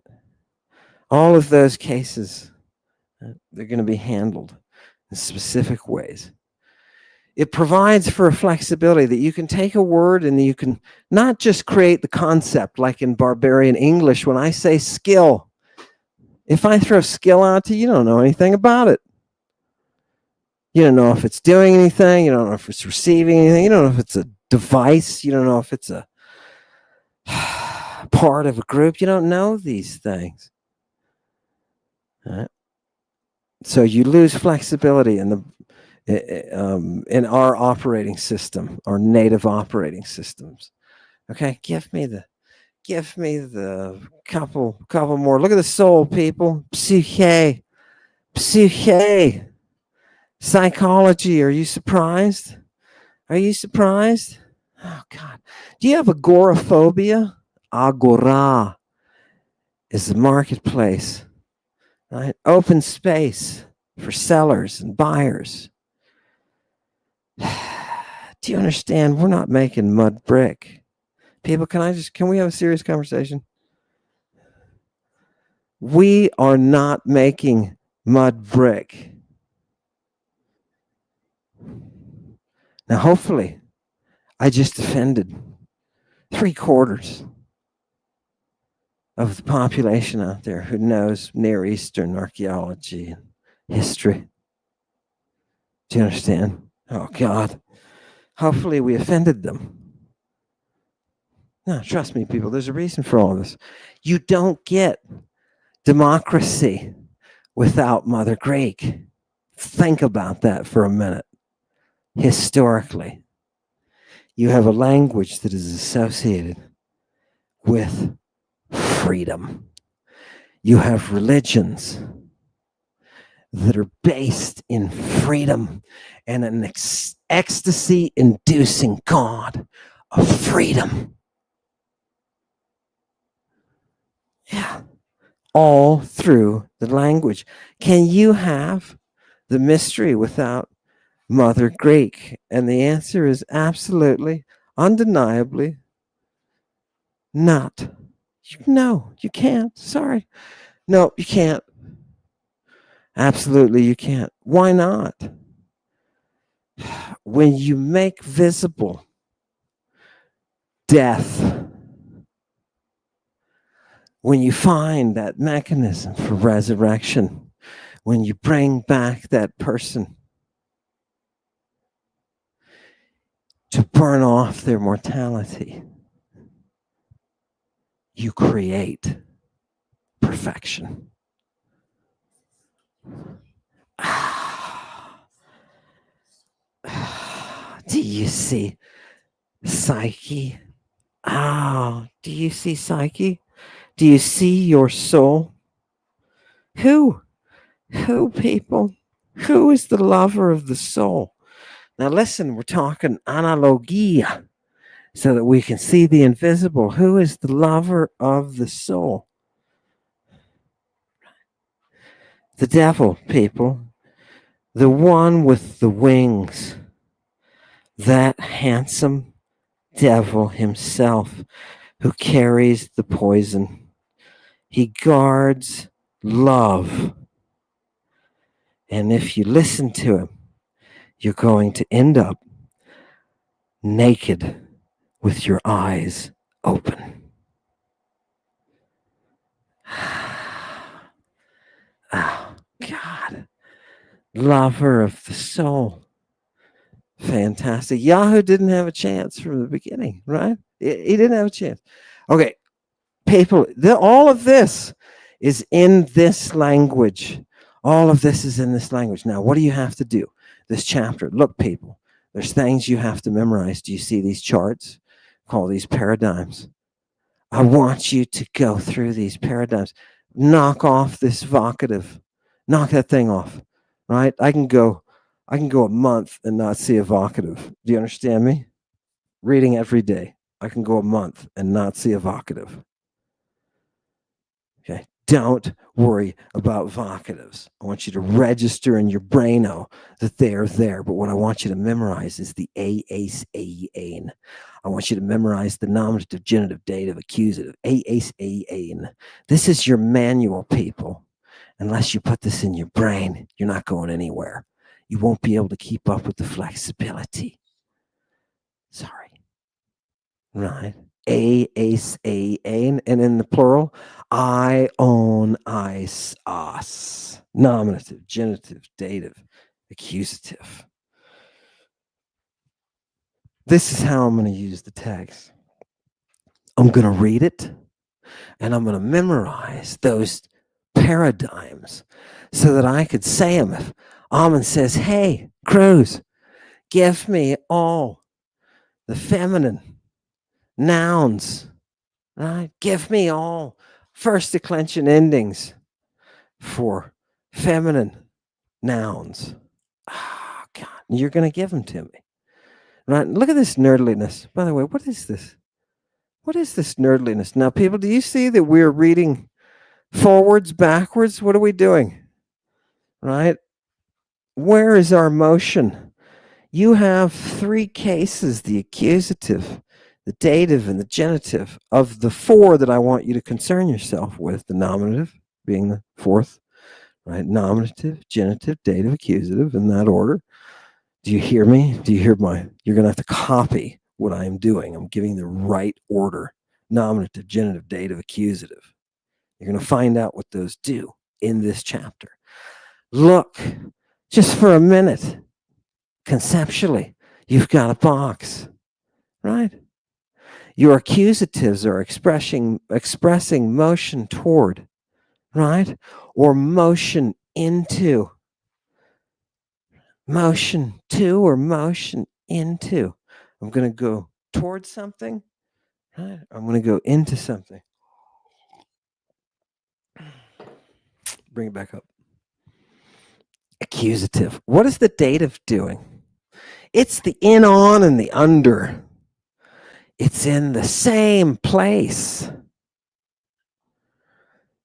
All of those cases, they're going to be handled in specific ways. It provides for a flexibility that you can take a word and you can not just create the concept like in barbarian English. When I say skill, if I throw skill out to you, you don't know anything about it. You don't know if it's doing anything. You don't know if it's receiving anything. You don't know if it's a device. You don't know if it's a part of a group. You don't know these things. All right? So you lose flexibility in our operating system, our native operating systems. Okay, give me the couple more. Look at the soul, people. Psyche, psychology. Are you surprised? Are you surprised? Oh God, do you have agoraphobia? Agora is the marketplace, right? Open space for sellers and buyers. Do you understand? We're not making mud brick. People, can we have a serious conversation? We are not making mud brick. Now, hopefully, I just offended 3/4 of the population out there who knows Near Eastern archaeology and history. Do you understand? Oh, God. Hopefully, we offended them. No, trust me, people, there's a reason for all this. You don't get democracy without Mother Greek. Think about that for a minute. Historically, you have a language that is associated with freedom. You have religions that are based in freedom and an ecstasy-inducing God of freedom. Yeah. All through the language. Can you have the mystery without Mother Greek? And the answer is absolutely, undeniably not. No, you can't. Sorry. No, you can't. Absolutely, you can't. Why not? When you make visible death, when you find that mechanism for resurrection, when you bring back that person to burn off their mortality, you create perfection. Do you see psyche? Oh, do you see psyche? Do you see your soul? Who, people? Who is the lover of the soul? Now listen, we're talking analogia so that we can see the invisible. Who is the lover of the soul? The devil, people. The one with the wings. That handsome devil himself who carries the poison. He guards love. And if you listen to him, you're going to end up naked with your eyes open. Oh, God. Lover of the soul. Fantastic. Yahoo didn't have a chance from the beginning, right? He didn't have a chance. Okay, people, all of this is in this language. All of this is in this language. Now, what do you have to do? This chapter. Look, people, there's things you have to memorize. Do you see these charts? Call these paradigms. I want you to go through these paradigms. Knock off this vocative. Knock that thing off, right? I can go a month and not see a vocative. Do you understand me? Reading every day. I can go a month and not see a vocative. Okay. Don't worry about vocatives. I want you to register in your braino that they are there. But what I want you to memorize is the ace, ain. I want you to memorize the nominative, genitive, dative, accusative. Ace, ain. This is your manual, people. Unless you put this in your brain, you're not going anywhere. You won't be able to keep up with the flexibility. Sorry. Right? Ace, a, and in the plural, I, own, ice, us. Nominative, genitive, dative, accusative. This is how I'm going to use the text. I'm going to read it, and I'm going to memorize those paradigms so that I could say them. If Ammon says, hey, Cruz, give me all the feminine nouns, right? Give me all first declension endings for feminine nouns. Oh, God, you're going to give them to me, right? Look at this nerdliness. By the way, what is this? What is this nerdliness? Now, people, do you see that we're reading forwards, backwards? What are we doing? Right? Where is our motion? You have three cases, the accusative, the dative, and the genitive of the four that I want you to concern yourself with, the nominative being the fourth, right? Nominative, genitive, dative, accusative, in that order. Do you hear me? Do you hear you're going to have to copy what I'm doing. I'm giving the right order. Nominative, genitive, dative, accusative. You're going to find out what those do in this chapter. Look, just for a minute, conceptually, you've got a box, right? Your accusatives are expressing motion toward, right? Or motion into. Motion to or motion into. I'm going to go towards something, right? I'm going to go into something. Bring it back up. Accusative. What is the dative doing? It's the in, on, and the under. It's in the same place.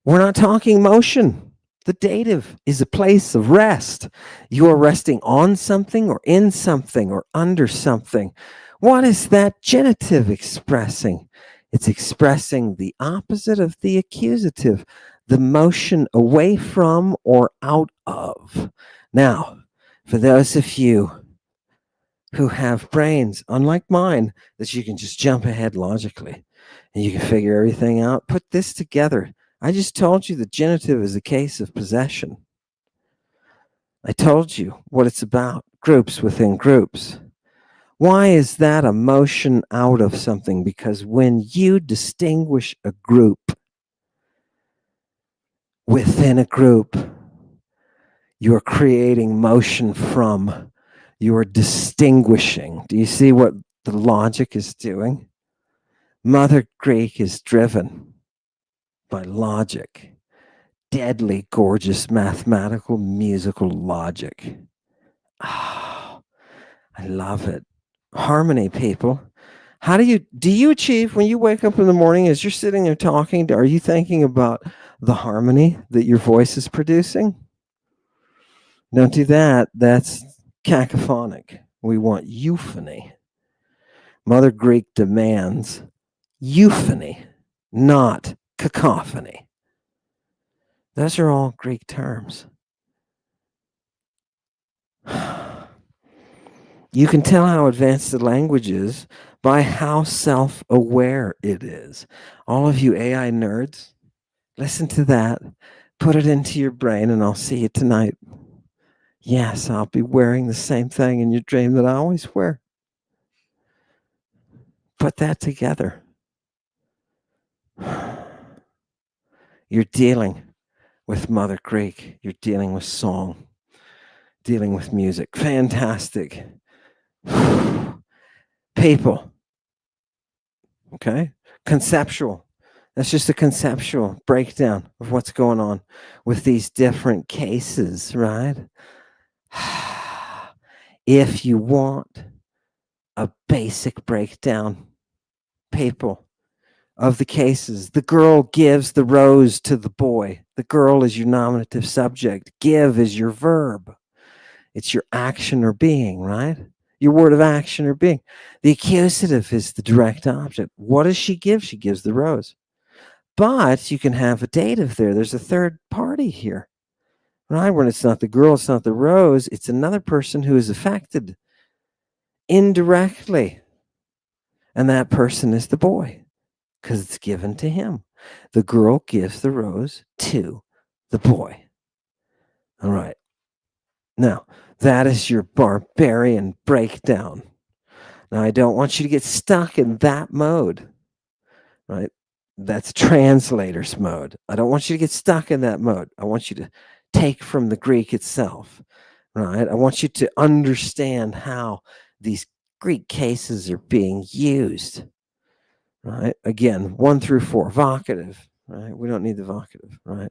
We're not talking motion. The dative is a place of rest. You are resting on something or in something or under something. What is that genitive expressing? It's expressing the opposite of the accusative, the motion away from or out of. Now, for those of you who have brains, unlike mine, that you can just jump ahead logically and you can figure everything out, put this together. I just told you the genitive is a case of possession. I told you what it's about, groups within groups. Why is that a motion out of something? Because when you distinguish a group within a group, you're creating motion from, you're distinguishing. Do you see what the logic is doing? Mother Greek is driven by logic. Deadly gorgeous mathematical musical logic. Oh, I love it. Harmony, people. How do you achieve when you wake up in the morning as you're sitting there talking? Are you thinking about the harmony that your voice is producing? Don't do that. That's cacophonic. We want euphony. Mother Greek demands euphony, not cacophony. Those are all Greek terms. You can tell how advanced the language is by how self-aware it is. All of you AI nerds, listen to that. Put it into your brain, and I'll see you tonight. Yes, I'll be wearing the same thing in your dream that I always wear. Put that together. You're dealing with Mother Greek. You're dealing with song, dealing with music. Fantastic. People. Okay? Conceptual. That's just a conceptual breakdown of what's going on with these different cases, right? If you want a basic breakdown, people, of the cases, the girl gives the rose to the boy. The girl is your nominative subject. Give is your verb. It's your action or being, right? Your word of action or being. The accusative is the direct object. What does she give? She gives the rose. But you can have a dative there. There's a third party here, right? When it's not the girl, it's not the rose, it's another person who is affected indirectly. And that person is the boy because it's given to him. The girl gives the rose to the boy. All right. Now, that is your barbarian breakdown. Now, I don't want you to get stuck in that mode, right? That's translator's mode. I don't want you to get stuck in that mode. I want you to take from the Greek itself, right? I want you to understand how these Greek cases are being used, right? Again, 1 through 4, vocative, right? We don't need the vocative, right?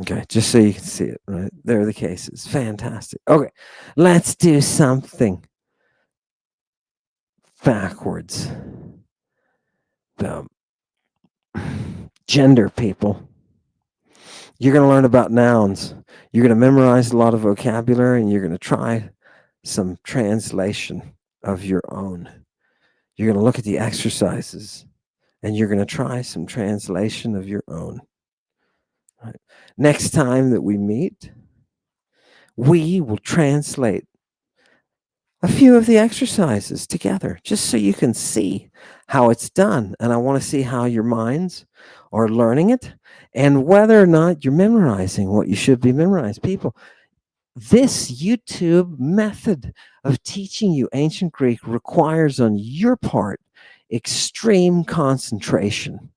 Okay, just so you can see it, right? There are the cases. Fantastic. Okay, let's do something backwards. Gender, people. You're going to learn about nouns. You're going to memorize a lot of vocabulary, and you're going to try some translation of your own. You're going to look at the exercises, and you're going to try some translation of your own. Right. Next time that we meet, we will translate a few of the exercises together just so you can see how it's done. And I want to see how your minds are learning it and whether or not you're memorizing what you should be memorized. People, this YouTube method of teaching you ancient Greek requires on your part extreme concentration.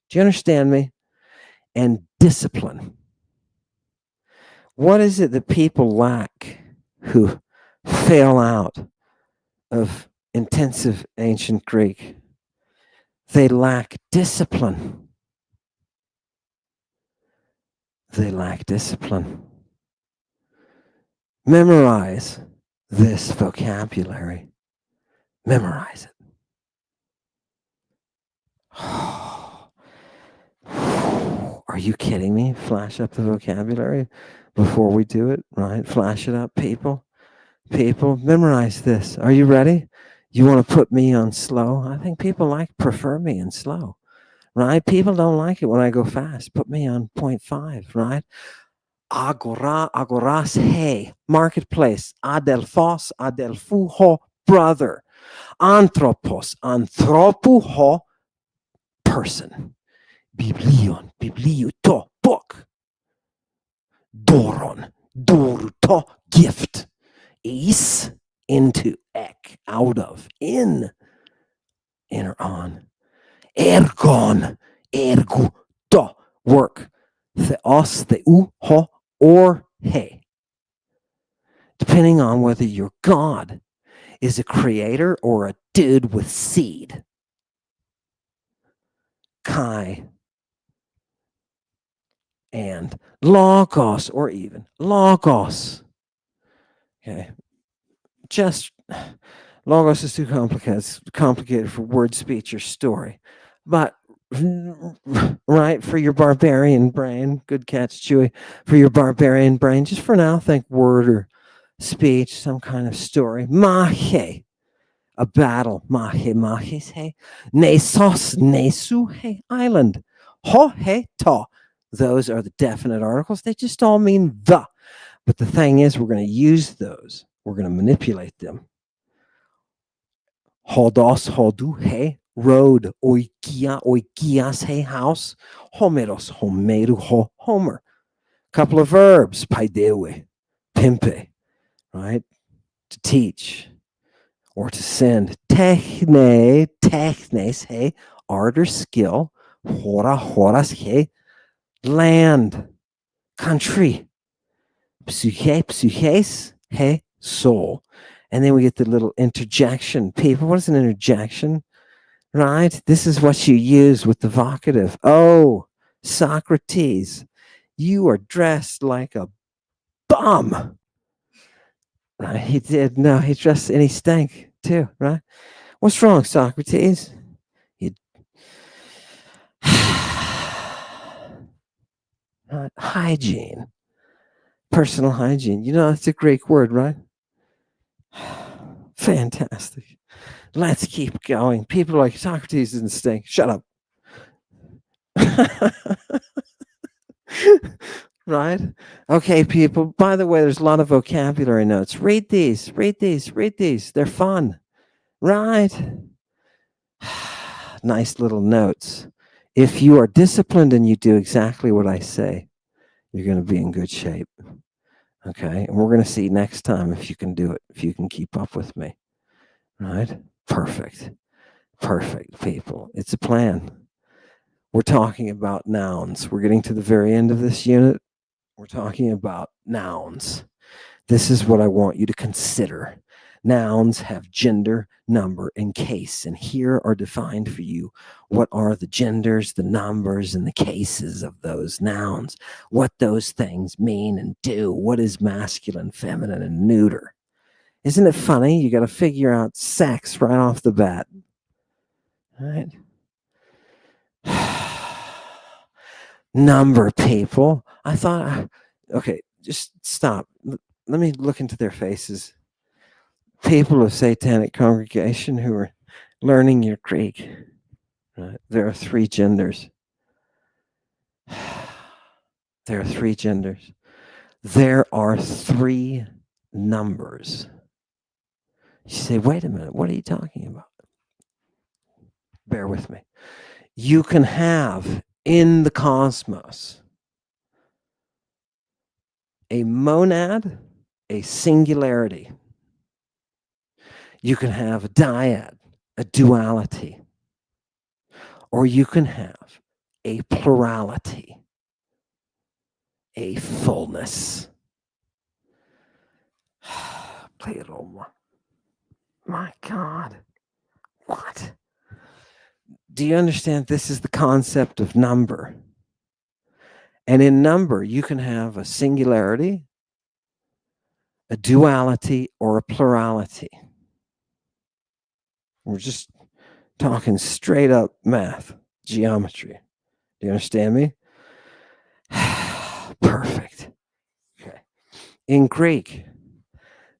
Do you understand me? And discipline. What is it that people lack who fail out of intensive ancient Greek? They lack discipline. They lack discipline. Memorize this vocabulary. Memorize it. Are you kidding me? Flash up the vocabulary before we do it, right? Flash it up, people. People, memorize this. Are you ready? You want to put me on slow? I think people prefer me in slow, right? People don't like it when I go fast. Put me on 0.5, right? Agora, agoras, hey, marketplace, adelphos, adelphuho, brother, anthropos, anthropouho, person, biblion, bibliuto, book, doron, doruto, gift, is, into, ek, out of, in, or on, ergon, ergu, to, work, theos, theu, ho, or he, depending on whether your God is a creator or a dude with seed. Kai and logos, or even logos. Okay, just logos is too complicated for word, speech, or story. But right, for your barbarian brain, good catch, Chewy. For your barbarian brain, just for now, think word or speech, some kind of story. Mahe, a battle. Mahe, mahes, he. Nesos, nesu, he, island. Ho, he, to. Those are the definite articles. They just all mean the. But the thing is, we're going to use those. We're going to manipulate them. Hodos, hodu, he, road, oikia, oikias, he, house, homeros, homeru, ho, homer. Couple of verbs, paidewe, pimpe, right? To teach or to send. Techne, technes, he, art or skill, hora, horas, he, land, country, psyche, psyches, he, soul. And then we get the little interjection. People, what is an interjection? Right? This is what you use with the vocative. Oh, Socrates, you are dressed like a bum. Right? He did. No, he dressed and he stank too, right? What's wrong, Socrates? Hygiene. Personal hygiene. You know, that's a Greek word, right? Fantastic. Let's keep going. People like Socrates didn't stink. Shut up. Right? Okay, people. By the way, there's a lot of vocabulary notes. Read these, read these, read these. They're fun. Right? Nice little notes. If you are disciplined and you do exactly what I say, you're going to be in good shape. Okay? And we're going to see next time if you can do it, if you can keep up with me. Right? Perfect. Perfect, people. It's a plan. We're talking about nouns. We're getting to the very end of this unit. We're talking about nouns. This is what I want you to consider. Nouns have gender, number, and case. And here are defined for you what are the genders, the numbers, and the cases of those nouns, what those things mean and do, what is masculine, feminine, and neuter. Isn't it funny? You got to figure out sex right off the bat. All right. Number, people. I thought, okay, just stop. Let me look into their faces. People of satanic congregation who are learning your Greek. Right? There are three genders. There are three genders. There are three numbers. You say, wait a minute, what are you talking about? Bear with me. You can have in the cosmos a monad, a singularity. You can have a dyad, a duality, or you can have a plurality, a fullness. Play it all more. My God. What? Do you understand? This is the concept of number. And in number, you can have a singularity, a duality, or a plurality. We're just talking straight up math, geometry. Do you understand me? Perfect. Okay. In Greek,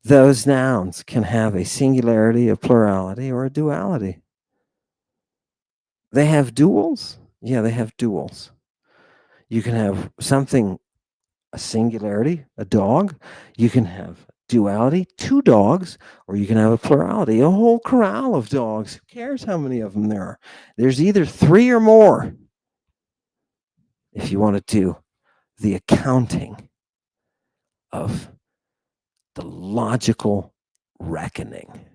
those nouns can have a singularity, a plurality, or a duality. They have duals? Yeah, they have duals. You can have something, a singularity, a dog. You can have duality, two dogs, or you can have a plurality, a whole corral of dogs. Who cares how many of them there are? There's either three or more if you want to do the accounting of the logical reckoning.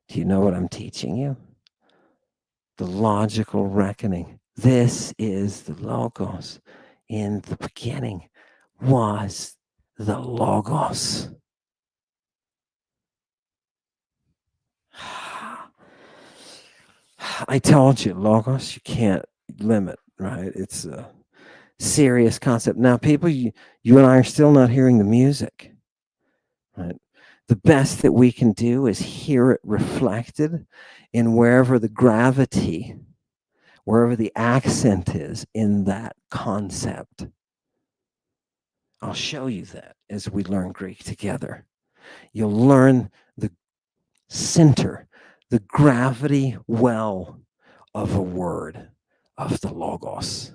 Do you know what I'm teaching you? The logical reckoning. This is the Logos. In the beginning was the Logos. I told you, Logos, you can't limit, right? It's a serious concept. Now, people, you and I are still not hearing the music, right? The best that we can do is hear it reflected in wherever the gravity, wherever the accent is in that concept. I'll show you that as we learn Greek together. You'll learn the center, the gravity well of a word, of the Logos.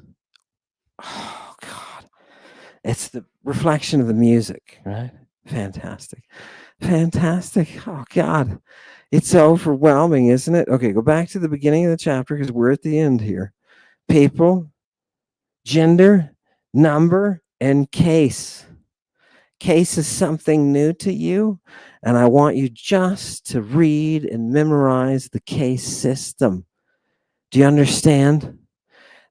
Oh, God. It's the reflection of the music, right? Fantastic. Fantastic. Oh, God. It's overwhelming, isn't it? Okay, go back to the beginning of the chapter because we're at the end here. People, gender, number, and case. Case is something new to you, and I want you just to read and memorize the case system. Do you understand?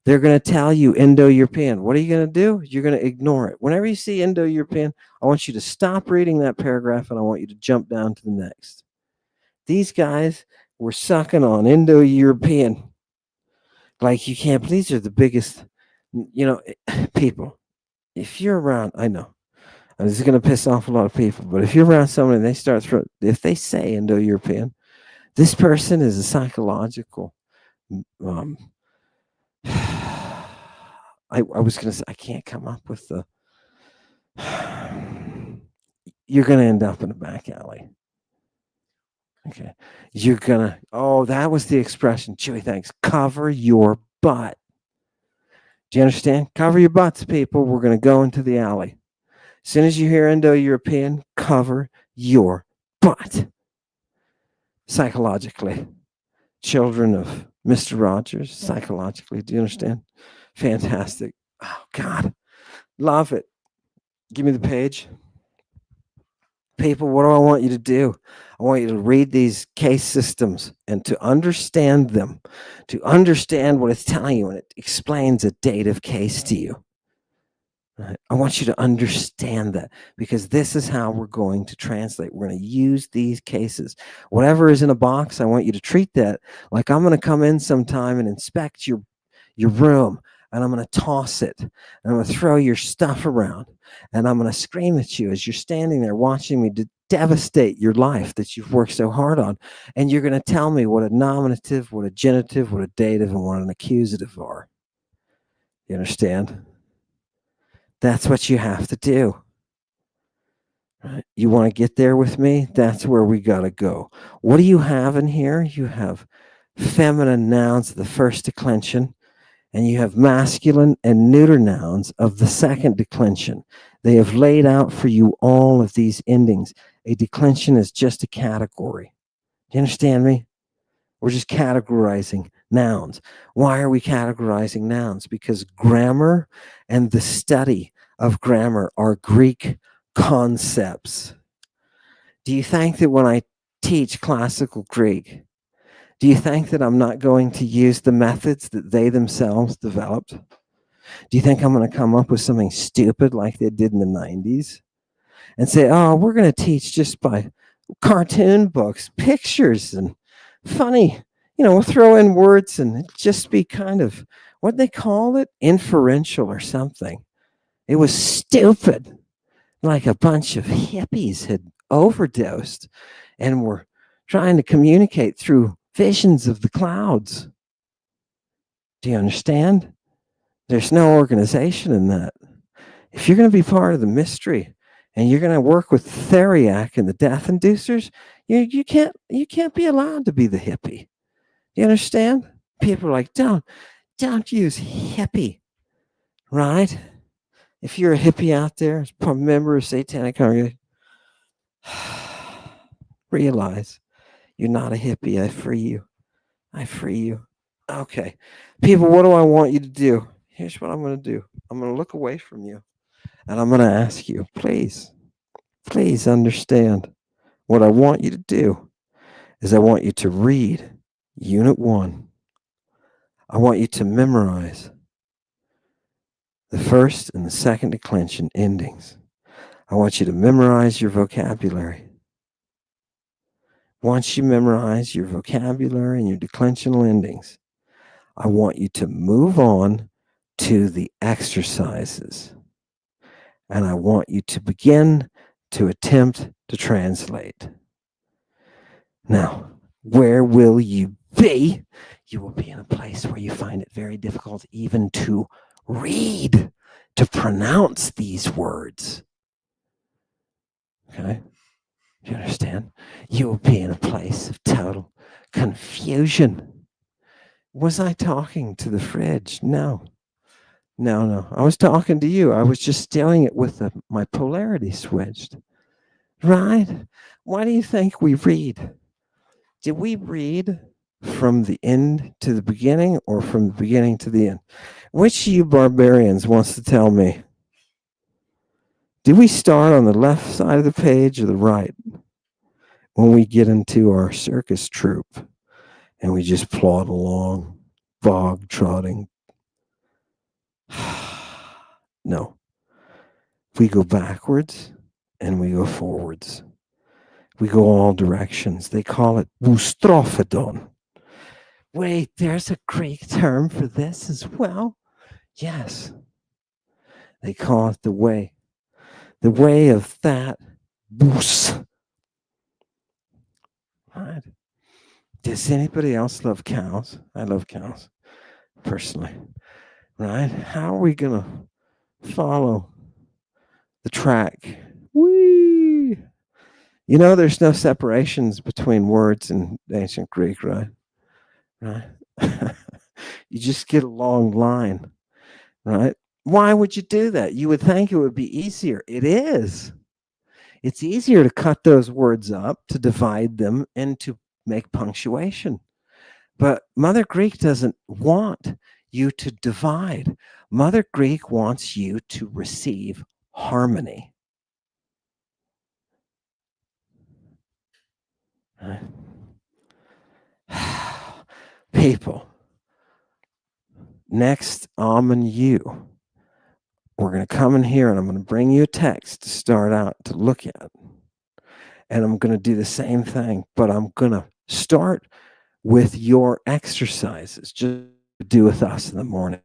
They're going to tell you Indo-European. What are you going to do? You're going to ignore it. Whenever you see Indo-European, I want you to stop reading that paragraph and I want you to jump down to the next. These guys were sucking on Indo-European. Like you can't believe they're the biggest, people. If you're around, I know, this is going to piss off a lot of people, but if you're around someone and they start if they say Indo-European, this person is a psychological, I was going to say, I can't come up with the, you're going to end up in a back alley. Okay. You're going to, that was the expression. Chewy, thanks. Cover your butt. Do you understand? Cover your butts, people. We're going to go into the alley. As soon as you hear Indo-European, cover your butt. Psychologically. Children of Mr. Rogers, psychologically. Do you understand? Fantastic. Oh, God. Love it. Give me the page. People, what do I want you to do? I want you to read these case systems and to understand them, to understand what it's telling you, and it explains a dative case to you. Right? I want you to understand that, because this is how we're going to translate. We're going to use these cases. Whatever is in a box, I want you to treat that like I'm going to come in sometime and inspect your room, and I'm going to toss it, and I'm going to throw your stuff around, and I'm going to scream at you as you're standing there watching me devastate your life that you've worked so hard on, and you're going to tell me what a nominative, what a genitive, what a dative, and what an accusative are. You understand? That's what you have to do. Right? You want to get there with me? That's where we got to go. What do you have in here? You have feminine nouns of the first declension, and you have masculine and neuter nouns of the second declension. They have laid out for you all of these endings. A declension is just a category. Do you understand me? We're just categorizing nouns. Why are we categorizing nouns? Because grammar and the study of grammar are Greek concepts. Do you think that when I teach classical Greek, do you think that I'm not going to use the methods that they themselves developed? Do you think I'm going to come up with something stupid like they did in the 90s and say, oh, we're going to teach just by cartoon books, pictures, and funny, we'll throw in words and it'll just be kind of, what they call it? Inferential or something. It was stupid. Like a bunch of hippies had overdosed and were trying to communicate through visions of the clouds. Do you understand? There's no organization in that. If you're going to be part of the mystery and you're going to work with Theriac and the death inducers, you can't be allowed to be the hippie. You understand? People are like, don't use hippie, right? If you're a hippie out there, a member of Satanic Congregation, realize you're not a hippie. I free you. I free you. Okay. People, what do I want you to do? Here's what I'm going to do. I'm going to look away from you, and I'm going to ask you, please understand. What I want you to do is I want you to read Unit 1. I want you to memorize the first and the second declension endings. I want you to memorize your vocabulary. Once you memorize your vocabulary and your declensional endings, I want you to move on to the exercises. And I want you to begin to attempt to translate. Now, where will you be? You will be in a place where you find it very difficult even to read, to pronounce these words. Okay? Do you understand? You will be in a place of total confusion. Was I talking to the fridge? No. I was talking to you. I was just steering it with my polarity switched. Right? Why do you think we read? Did we read from the end to the beginning or from the beginning to the end? Which of you barbarians wants to tell me? Did we start on the left side of the page or the right when we get into our circus troupe and we just plod along, bog trotting? No. We go backwards and we go forwards. We go all directions. They call it boustrophodon. Wait, there's a Greek term for this as well? Yes. They call it the way. The way of that bous. Right? Does anybody else love cows? I love cows, personally. Right? How are we going to follow the track? Whee! There's no separations between words in ancient Greek, right? Right? You just get a long line. right? Why would you do that? You would think it would be easier. It is. It's easier to cut those words up, to divide them, and to make punctuation. But Mother Greek doesn't want you to divide. Mother Greek wants you to receive harmony. People, next, Ammon U. We're going to come in here and I'm going to bring you a text to start out to look at. And I'm going to do the same thing, but I'm going to start with your exercises, just to do with us in the morning.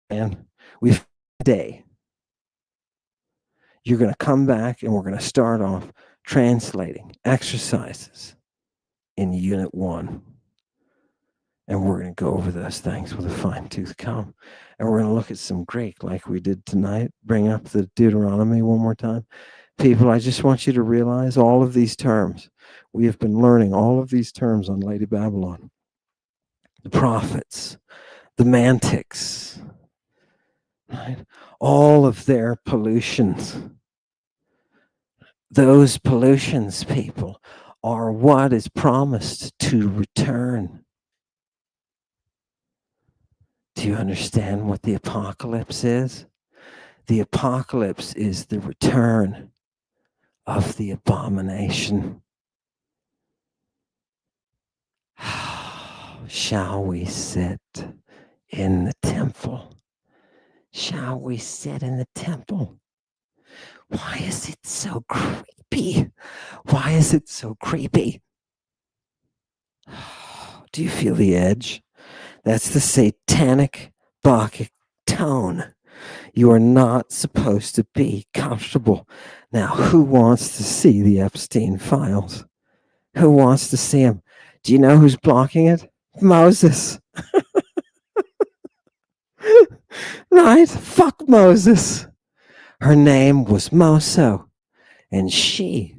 And we've a day. You're going to come back and we're going to start off translating exercises in Unit 1. And we're going to go over those things with a fine-tooth comb. And we're going to look at some Greek like we did tonight. Bring up the Deuteronomy one more time. People, I just want you to realize all of these terms. We have been learning all of these terms on Lady Babylon. The prophets, the mantics, right? All of their pollutions. Those pollutions, people, are what is promised to return. Do you understand what the apocalypse is? The apocalypse is the return of the abomination. Shall we sit in the temple? Shall we sit in the temple? Why is it so creepy? Why is it so creepy? Do you feel the edge? That's the satanic Bacchic tone. You are not supposed to be comfortable. Now, who wants to see the Epstein files? Who wants to see them? Do you know who's blocking it? Moses. Right? Fuck Moses. Her name was Moso, and she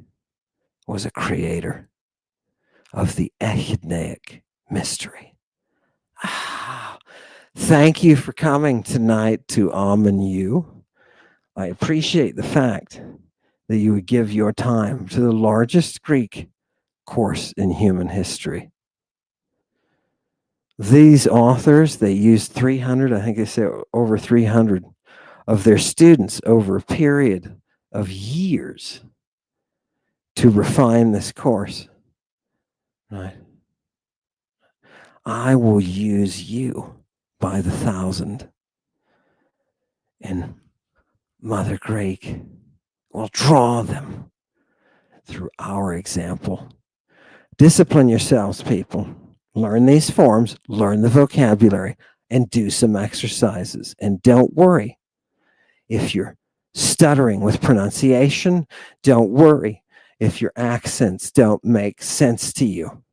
was a creator of the echidnaic mystery. Thank you for coming tonight to Ammon U. I appreciate the fact that you would give your time to the largest Greek course in human history. These authors, they used 300, I think they say over 300 of their students over a period of years to refine this course. Right? I will use you by the thousand. And Mother Greek will draw them through our example. Discipline yourselves, people. Learn these forms, learn the vocabulary, and do some exercises. And don't worry if you're stuttering with pronunciation. Don't worry if your accents don't make sense to you.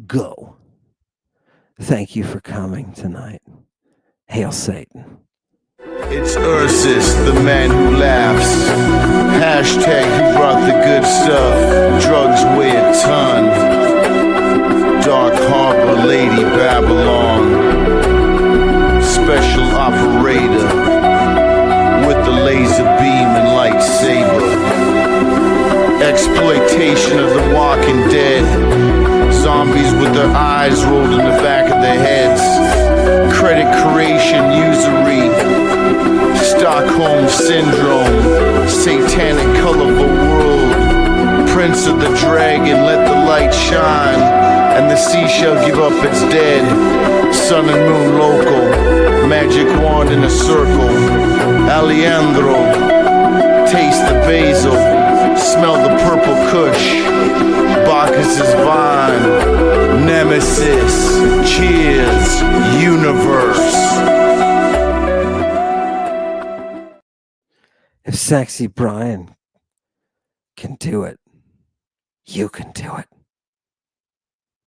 Go. Thank you for coming tonight. Hail Satan. It's Ursus, the man who laughs. Hashtag who brought the good stuff. Drugs weigh a ton. Dark Harbor, Lady Babylon. Special operator with the laser beam and lightsaber. Exploitation of the walking dead. Zombies with their eyes rolled in the back of their heads. Credit creation usury. Stockholm Syndrome, satanic colorful world, Prince of the Dragon, let the light shine, and the sea shall give up its dead, sun and moon local, magic wand in a circle, Alejandro, taste the basil, smell the purple kush, Bacchus's vine, nemesis, cheers, universe. If Sexy Brian can do it, you can do it.